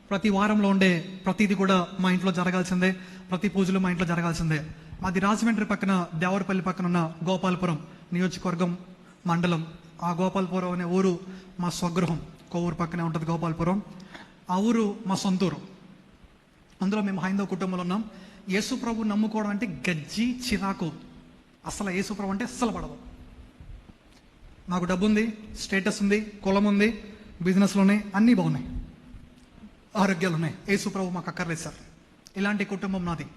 ప్రతి వారంలో ఉండే ప్రతిది కూడా మా ఇంట్లో జరగాల్సిందే. ప్రతి పూజలు మా ఇంట్లో జరగాల్సిందే. మాది రాజమండ్రి పక్కన, దేవరపల్లి పక్కన ఉన్న గోపాలపురం నియోజకవర్గం మండలం. ఆ గోపాలపురం అనే ఊరు మా స్వగృహం. కొవ్వూరు పక్కనే ఉంటుంది గోపాలపురం. ఆ ఊరు మా సొంతూరు. అందులో మేము హైందవ కుటుంబంలో ఉన్నాం. యేసు ప్రభు నమ్ముకోవడం అంటే గజ్జి, చిరాకు. అసలు యేసు ప్రభు అంటే అస్సలు పడదు. నాకు డబ్బు ఉంది, స్టేటస్ ఉంది, కులం ఉంది, బిజినెస్లు ఉన్నాయి, అన్నీ బాగున్నాయి, ఆరోగ్యాలు ఉన్నాయి. యేసు ప్రభు మాకు అక్కర్లేదు సార్. ఇలాంటి కుటుంబం నాది.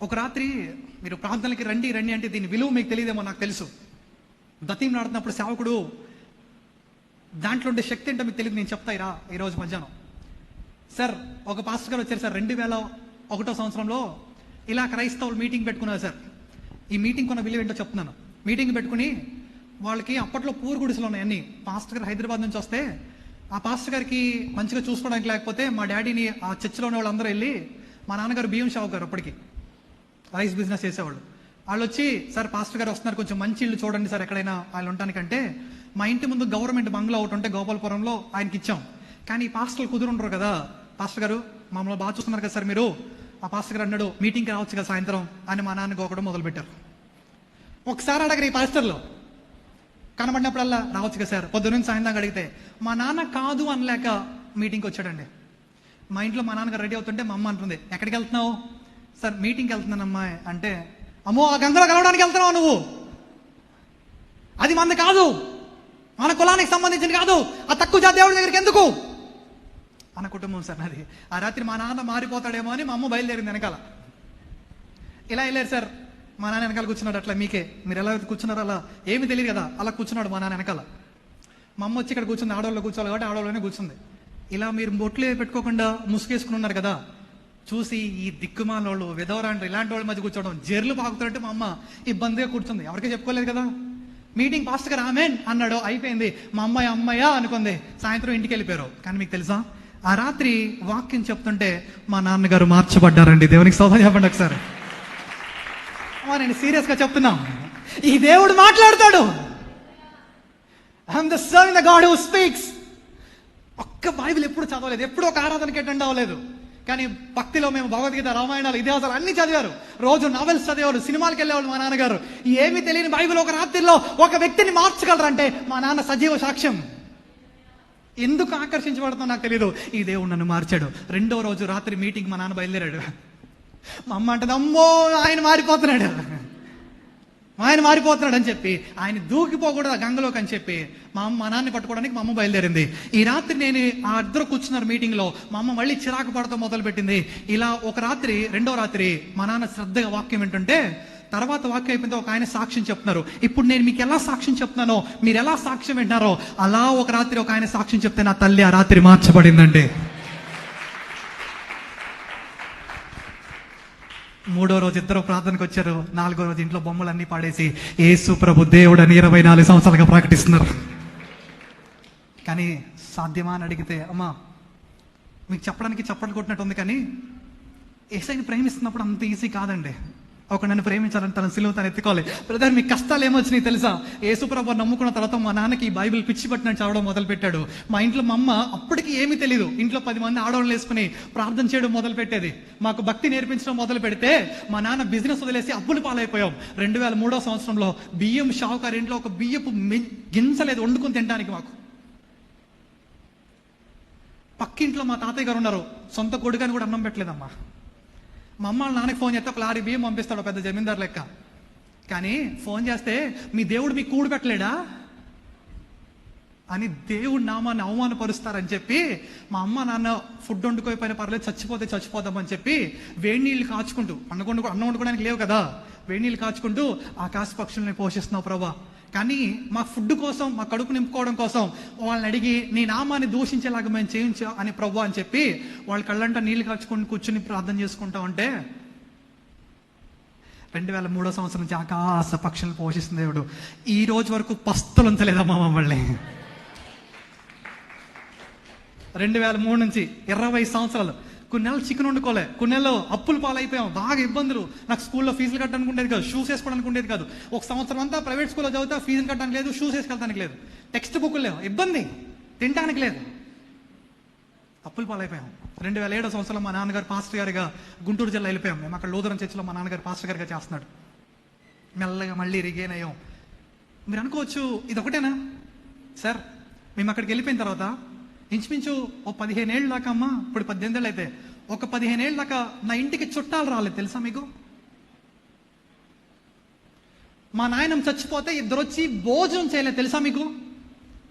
ఒక రాత్రి మీరు ప్రార్థనలకి రండి రండి అంటే దీని విలువ మీకు తెలియదేమో నాకు తెలుసు. దతీం నాడుతున్నప్పుడు సేవకుడు దాంట్లో ఉండే శక్తి ఏంటో మీకు తెలియదు. నేను చెప్తాయిరా ఈరోజు మధ్యాహ్నం. సార్, ఒక పాస్టర్ గారు వచ్చారు సార్ 2001 సంవత్సరంలో. ఇలా క్రైస్తవులు మీటింగ్ పెట్టుకున్నారు సార్. ఈ మీటింగ్ కొన్న విలువ ఏంటో చెప్తున్నాను. మీటింగ్ పెట్టుకుని వాళ్ళకి అప్పట్లో పూర్ గుడిసెలు ఉన్నాయి అన్ని. పాస్టర్ గారు హైదరాబాద్ నుంచి వస్తే ఆ పాస్టర్ గారికి మంచిగా చూసుకోవడానికి లేకపోతే మా డాడీని ఆ చర్చిలో ఉన్న వాళ్ళందరూ వెళ్ళి, మా నాన్నగారు బియ్యం షావు గారు అప్పటికి రైస్ బిజినెస్ చేసేవాళ్ళు, వాళ్ళు వచ్చి, సార్ పాస్టర్ గారు వస్తున్నారు, కొంచెం మంచి ఇల్లు చూడండి సార్ ఎక్కడైనా వాళ్ళు ఉండటానికంటే. మా ఇంటి ముందు గవర్నమెంట్ బంగ్లా ఒకటి ఉంటే గోపాలపురంలో ఆయనకి ఇచ్చాం. కానీ ఈ పాస్టర్లు కుదురుంటారు కదా, పాస్టర్ గారు మమ్మల్ని బాగా చూస్తున్నారు కదా సార్ మీరు. ఆ పాస్టర్ గారు అన్నాడు, మీటింగ్కి రావచ్చు కదా సాయంత్రం అని మా నాన్న గోకడం మొదలుపెట్టారు. ఒకసారి అడగరు ఈ పాస్టర్లు, కనబడినప్పుడల్లా రావచ్చు కదా సార్. పొద్దున్న సాయంత్రం అడిగితే మా నాన్న కాదు అనలేక మీటింగ్కి వచ్చాడండి. మా ఇంట్లో మా నాన్నగారు రెడీ అవుతుంటే మా అమ్మ అంటుంది, ఎక్కడికి వెళ్తున్నావు? సార్ మీటింగ్కి వెళ్తున్నానమ్మా అంటే, అమ్మో ఆ గంగలో కలవడానికి వెళ్తున్నావు నువ్వు, అది మంది కాదు, మన కులానికి సంబంధించింది కాదు, ఆ తక్కువ జాతి దేవుడి దగ్గరికి ఎందుకు అన్న కుటుంబం సార్ నాది. ఆ రాత్రి మా నాన్న మారిపోతాడేమో అని మా అమ్మ బయలుదేరింది వెనకాల. ఇలా వెళ్ళారు సార్. మా నాన్న వెనకాల కూర్చున్నాడు. అట్లా మీకే మీరు ఎలా కూర్చున్నారో అలా ఏమీ తెలియదు కదా, అలా కూర్చున్నాడు మా నాన్న వెనకాల. మా అమ్మ వచ్చి ఇక్కడ కూర్చుంది, ఆడవాళ్ళు కూర్చోవాలి కాబట్టి ఆడవాళ్ళనే కూర్చుంది. ఇలా మీరు బొట్లు పెట్టుకోకుండా ముసుగేసుకుని ఉన్నారు కదా, చూసి ఈ దిక్కుమాల వాళ్ళు, విధవరాండ్రు ఇలాంటి వాళ్ళ మధ్య కూర్చోవడం, జర్లు పాకుతుంటే మా అమ్మ ఇబ్బందిగా కూర్చుంది. ఎవరికీ చెప్పుకోలేదు కదా. మీటింగ్ పాస్టర్ గారు ఆమెన్ అన్నాడు, అయిపోయింది. మా అమ్మాయి అమ్మయ్య అనుకుంది. సాయంత్రం ఇంటికి వెళ్ళిపోయారు. కానీ మీకు తెలుసా, ఆ రాత్రి వాక్యం చెప్తుంటే మా నాన్నగారు మార్చబడ్డారండి. దేవునికి స్తోత్రం చెప్పండి ఒకసారి. నేను సీరియస్ గా చెప్తున్నా, ఈ దేవుడు మాట్లాడతాడు. I'm the serving the God who speaks. ఒక్క బైబిల్ ఎప్పుడు చదవలేదు, ఎప్పుడు ఒక ఆరాధనకి అటెండ్ అవ్వలేదు. కానీ భక్తిలో మేము భగవద్గీత, రామాయణాలు, ఇతిహాసాలు అన్ని చదివారు. రోజు నావెల్స్ చదివారు, సినిమాలకు వెళ్ళేవాళ్ళు మా నాన్నగారు. ఏమీ తెలియని బైబిల్ ఒక రాత్రిలో ఒక వ్యక్తిని మార్చగలరంటే మా నాన్న సజీవ సాక్ష్యం. ఎందుకు ఆకర్షించబడుతుందో నాకు తెలియదు, ఈ దేవుడు నన్ను మార్చాడు. 2వ రోజు రాత్రి మీటింగ్ మా నాన్న బయలుదేరాడు. మా అమ్మ అంటది, అమ్మో ఆయన మారిపోతున్నాడు, ఆయన మారిపోతున్నాడు అని చెప్పి, ఆయన దూకిపోకూడదు గంగలోకి అని చెప్పి మా నాన్నని పట్టుకోవడానికి మా అమ్మ బయలుదేరింది. ఈ రాత్రి నేను ఆ ఇద్దరు కూర్చున్నారు మీటింగ్ లో. మా అమ్మ మళ్ళీ చిరాకు పడతా మొదలు పెట్టింది. ఇలా ఒక రాత్రి, 2వ రాత్రి మా నాన్న శ్రద్ధగా వాక్యం వింటుంటే, తర్వాత వాక్యం అయిపోయింది. ఒక ఆయన సాక్ష్యం చెప్తున్నారు. ఇప్పుడు నేను మీకు ఎలా సాక్ష్యం చెప్తున్నానో, మీరు ఎలా సాక్ష్యం వింటారో అలా ఒక రాత్రి ఒక ఆయన సాక్ష్యం చెప్తే నా తల్లి ఆ రాత్రి మార్చబడిందండి. 3వ రోజు ఇద్దరు ప్రార్థనకు వచ్చారు. 4వ రోజు ఇంట్లో బొమ్మలన్నీ పాడేసి యేసు ప్రభు దేవుడని 24 సంవత్సరాలుగా ప్రకటిస్తున్నారు. కానీ సాధ్యమా అని అడిగితే, అమ్మా మీకు చెప్పడానికి చప్పట్లు కొట్టినట్టు ఉంది, కానీ యేసయ్యని ప్రేమిస్తున్నప్పుడు అంత ఈజీ కాదండి. ఒక నన్ను ప్రేమించాలని తన సిలువ తను ఎత్తుకోవాలి. బ్రదర్, మీ కష్టాలు ఏమొచ్చినాయి తెలుసా? యేసుప్రభు నమ్ముకున్న తర్వాత మా నాన్నకి ఈ బైబిల్ పిచ్చి పట్టినట్టు చదవడం మొదలు పెట్టాడు. మా ఇంట్లో మా అమ్మ అప్పటికి ఏమీ తెలియదు, ఇంట్లో 10 మంది ఆడవాళ్ళు వేసుకుని ప్రార్థన చేయడం మొదలు పెట్టేది. మాకు భక్తి నేర్పించడం మొదలు పెడితే మా నాన్న బిజినెస్ వదిలేసి అప్పులు పాలైపోయాం. 2003 సంవత్సరంలో బియ్యం షావుకారి ఇంట్లో ఒక బియ్యపు గింజలేదు వండుకుని తినడానికి. మాకు పక్కింట్లో మా తాతయ్య గారు ఉన్నారు, సొంత కొడుకని కూడా అన్నం పెట్టలేదమ్మా. మా అమ్మ వాళ్ళ నాన్నకి ఫోన్ చేస్తే ఒక లారీ బియ్యం పంపిస్తాడు, పెద్ద జమీందారు లెక్క. కానీ ఫోన్ చేస్తే మీ దేవుడు మీకు కూడు పెట్టలేడా అని దేవుడి నామాన్ని అవమానపరుస్తారని చెప్పి మా అమ్మ నాన్న ఫుడ్ వండుకోకపోయినా పర్లేదు, చచ్చిపోతే చచ్చిపోదామని చెప్పి వేడి నీళ్ళు కాచుకుంటూ, అన్నం వండుకోవడానికి లేవు కదా, వేడి నీళ్ళు కాచుకుంటూ ఆకాశ పక్షుల్ని పోషిస్తున్నావు ప్రభా. కానీ మా ఫుడ్ కోసం, మా కడుపు నింపుకోవడం కోసం వాళ్ళని అడిగి నీ నామాన్ని దూషించేలాగా మేము చేయించా అని ప్రభు అని చెప్పి వాళ్ళ కళ్ళంట నీళ్లు కాచుకొని కూర్చుని ప్రార్థన చేసుకుంటా ఉంటే 2003 సంవత్సరం నుంచి ఆకాశ పక్షులను పోషిస్తుంది దేవుడు. ఈ రోజు వరకు పస్తులు ఉంచలేదమ్మా మమ్మల్ని. 2003 నుంచి 20 సంవత్సరాలు కొన్ని నెలలు చికెన్ వండుకోలే, కొన్ని నెలలు అప్పులు పాలైపోయాం, బాగా ఇబ్బందులు. నాకు స్కూల్లో ఫీజులు కట్టడానికి ఉండేది కాదు, షూస్ వేసుకోవడానికి ఉండేది కాదు. ఒక సంవత్సరం అంతా ప్రైవేట్ స్కూల్లో చదివితే ఫీజులు కట్టడానికి లేదు, షూస్ వేసుకెళ్ళడానికి లేదు, టెక్స్ట్ బుక్లు లేవు, ఇబ్బంది, తినడానికి లేదు, అప్పులు పాలైపోయాం. 2007 సంవత్సరంలో మా నాన్నగారు పాస్టర్ గారిగా గుంటూరు జిల్లా వెళ్ళిపోయాం. మేము అక్కడ లూథరన్ చర్చిలో మా నాన్నగారు పాస్టర్ గారిగా చేస్తున్నాడు. మెల్లగా మళ్ళీ రిగేన్ అయ్యాం. మీరు అనుకోవచ్చు ఇది ఒకటేనా సార్? మేము అక్కడికి వెళ్ళిపోయిన తర్వాత ఇంచుమించు ఓ 15 ఏళ్ళ దాకా, అమ్మా ఇప్పుడు 18 ఏళ్ళు అయితే, ఒక 15 ఏళ్ళ దాకా నా ఇంటికి చుట్టాలు రాలేదు తెలుసా మీకు? మా నాయనమ్మ చచ్చిపోతే ఇద్దరు వచ్చి భోజనం చేయలేదు తెలుసా మీకు?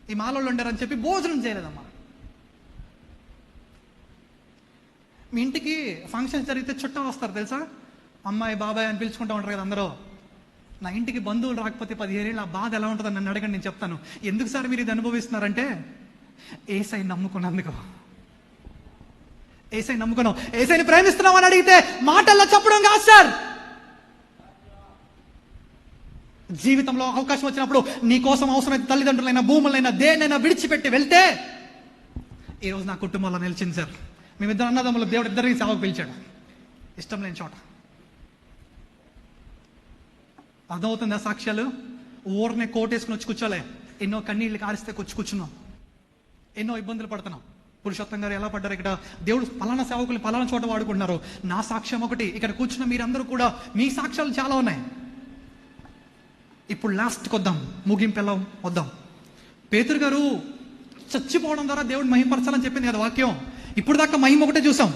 ఈ మాలోళ్ళు ఉండారని చెప్పి భోజనం చేయలేదమ్మా. మీ ఇంటికి ఫంక్షన్స్ జరిగితే చుట్టాలు వస్తారు తెలుసా? అమ్మాయి బాబాయ్ అని పిలుచుకుంటూ ఉంటారు కదా అందరూ. నా ఇంటికి బంధువులు రాకపోతే 15 ఏళ్ళు ఆ బాధ ఎలా ఉంటుందని నన్ను అడగండి, నేను చెప్తాను. ఎందుకు సార్ మీరు ఇది అనుభవిస్తున్నారంటే యేసయ్యని నమ్ముకున్నందుకు. యేసయ్యని నమ్ముకున్నాం, యేసయ్యని ప్రేమిస్తున్నాం అని అడిగితే మాటల్లో చెప్పడం కాదు సార్. జీవితంలో అవకాశం వచ్చినప్పుడు నీ కోసం అవసరమైతే తల్లిదండ్రులైనా, భూములైనా, దేనైనా విడిచిపెట్టి వెళ్తే ఈరోజు నా కుటుంబంలో నిలిచింది సార్. మేమిద్దరు అన్నదమ్ములు, దేవుడు ఇద్దరిని సేవకు పిలిచాడు, ఇష్టం లేని చోట. అర్థమవుతుందా సాక్ష్యాలు? ఊరిని కోటేసుకుని వచ్చి కూర్చోలే, ఎన్నో కన్నీళ్ళు కారిస్తే కూర్చున్నాం, ఎన్నో ఇబ్బందులు పడుతున్నాం. పురుషోత్తం గారు ఎలా పడ్డారు? ఇక్కడ దేవుడు పలానా సేవకులు పలానా చోట వాడుకుంటున్నారు. నా సాక్ష్యం ఒకటి, ఇక్కడ కూర్చున్న మీరందరూ కూడా మీ సాక్ష్యాలు చాలా ఉన్నాయి. ఇప్పుడు లాస్ట్కి వద్దాం, ముగింపు ఎలా వద్దాం. పేతురు గారు చచ్చిపోవడం ద్వారా దేవుడు మహిమపరచాలని చెప్పింది కదా వాక్యం. ఇప్పుడు దాకా మహిమ ఒకటే చూసాం,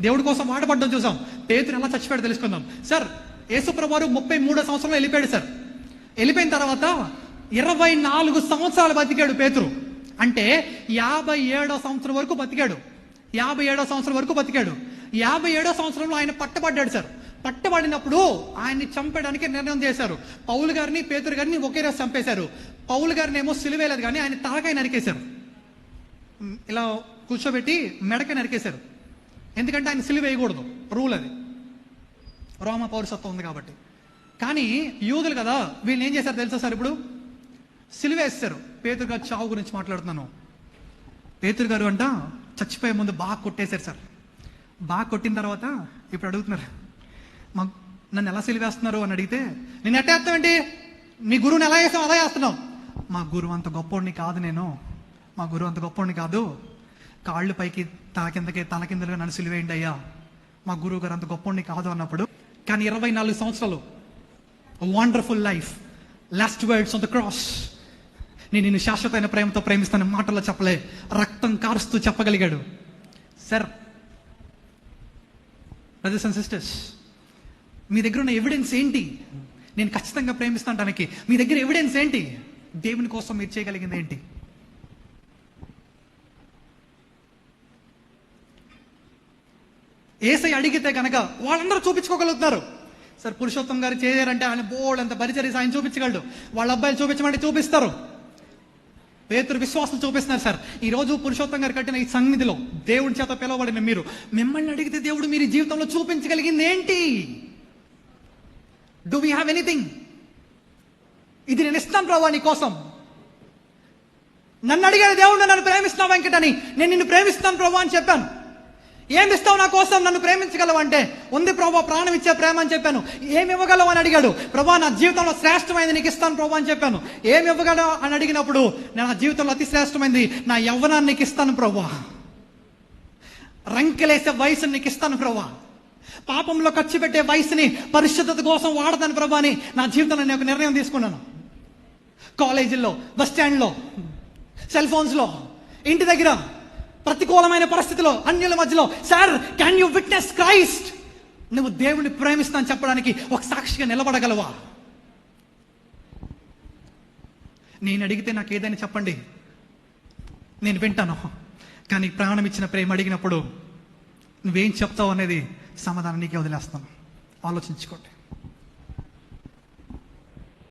దేవుడి కోసం వాడబడ్డం చూసాం. పేతురు ఎలా చచ్చిపోయాడు తెలుసుకుందాం. సార్, యేసుప్రభు వారు 33 సంవత్సరంలో వెళ్ళిపోయాడు సార్. వెళ్ళిపోయిన తర్వాత 24 సంవత్సరాలు బతికాడు పేతురు. అంటే 57వ సంవత్సరం వరకు బతికాడు. 57వ సంవత్సరం వరకు బతికాడు. 57వ సంవత్సరంలో ఆయన పట్టబడ్డాడు సార్. పట్టబడినప్పుడు ఆయన్ని చంపడానికి నిర్ణయం చేశారు. పౌలు గారిని, పేతురు గారిని ఒకే రోజు చంపేశారు. పౌలు గారిని ఏమో సిలువేలేదు, కానీ ఆయన తలకాయ నరికేశారు. ఇలా కూర్చోబెట్టి మెడకాయ నరికేశారు. ఎందుకంటే ఆయన సిలువ వేయకూడదు, రూల్ అది, రోమ పౌరసత్వం ఉంది కాబట్టి. కానీ యూదులు కదా, వీళ్ళు ఏం చేశారు తెలుసా సార్? ఇప్పుడు సిలువేస్తారు. పేతురు గారు చావు గురించి మాట్లాడుతున్నాను. పేతురు గారు అంట చచ్చిపోయే ముందు బాగా కొట్టేశారు సార్. బాగా కొట్టిన తర్వాత ఇప్పుడు అడుగుతున్నారు, నన్ను ఎలా సిలివేస్తున్నారు అని అడిగితే, నేను ఎట్ట వేస్తామండి, మీ గురువుని ఎలా చేస్తాం అలా చేస్తున్నాం. మా గురువు అంత గొప్పోడిని కాదు, మా గురువు అంత గొప్పోడిని కాదు, కాళ్ళు పైకి తల కిందలుగా నన్ను సిలివేయండి అయ్యా, మా గురువు గారు అంత గొప్పోడిని కాదు అన్నప్పుడు. కానీ 24 సంవత్సరాలు wonderful life, last words on the cross, నేను నిన్ను శాశ్వతమైన ప్రేమతో ప్రేమిస్తాను మాటల్లో చెప్పలే, రక్తం కారుస్తూ చెప్పగలిగాడు. సార్, బ్రదర్స్ అండ్ సిస్టర్స్, మీ దగ్గర ఉన్న ఎవిడెన్స్ ఏంటి? నేను ఖచ్చితంగా ప్రేమిస్తానికి మీ దగ్గర ఎవిడెన్స్ ఏంటి? దేవుని కోసం మీరు చేయగలిగింది ఏంటి? యేసయ్య అడిగితే కనుక వాళ్ళందరూ చూపించుకోగలుగుతున్నారు. సార్, పురుషోత్తం గారు చేయారంటే ఆయన బోల్డ్ అంత పరిచర్య ఆయన చూపించగలడు. వాళ్ళ అబ్బాయిలు చూపించమంటే చూపిస్తారు. పేతురు విశ్వాసం చూపిస్తున్నారు సార్. ఈ రోజు పురుషోత్తం గారు కట్టిన ఈ సన్నిధిలో దేవుడి చేత పిలవబడిన మీరు, మిమ్మల్ని అడిగితే దేవుడు మీరు జీవితంలో చూపించగలిగింది ఏంటి? Do we have anything? ఇది నేను ఇస్తాను ప్రభా నీ కోసం. నన్ను అడిగాడు దేవుడు, నన్ను ప్రేమిస్తున్నావు వెంకటని. నేను నిన్ను ప్రేమిస్తాను ప్రభా అని చెప్పాను. ఏమి ఇస్తావు నా కోసం, నన్ను ప్రేమించగలవు అంటే, ఉంది ప్రభా ప్రాణం ఇచ్చే ప్రేమ అని చెప్పాను. ఏమి ఇవ్వగలవు అని అడిగాడు. ప్రభా నా జీవితంలో శ్రేష్టమైంది నీకు ఇస్తాను ప్రభా అని చెప్పాను. ఏమి ఇవ్వగలవు అని అడిగినప్పుడు, నేను నా జీవితంలో అతి శ్రేష్టమైంది నా యవ్వనాన్ని నీకు ఇస్తాను ప్రభా, రంకెలేసే వయసుని నీకు ఇస్తాను ప్రభా, పాపంలో ఖర్చు పెట్టే వయసుని పరిశుద్ధత కోసం వాడతాను ప్రభా అని నా జీవితంలో నేను ఒక నిర్ణయం తీసుకున్నాను. కాలేజీల్లో, బస్ స్టాండ్లో, సెల్ ఫోన్స్లో, ఇంటి దగ్గర, ప్రతికూలమైన పరిస్థితిలో, అన్యుల మధ్యలో, sir can you witness Christ? నువ్వు దేవుడిని ప్రేమిస్తాను చెప్పడానికి ఒక సాక్షిగా నిలబడగలవా? నేను అడిగితే నాకు ఏదైనా చెప్పండి, నేను వింటాను. కానీ ప్రాణం ఇచ్చిన ప్రేమ అడిగినప్పుడు నువ్వేం చెప్తావు అనేది సమాధానం నీకే వదిలేస్తాను. ఆలోచించుకోండి.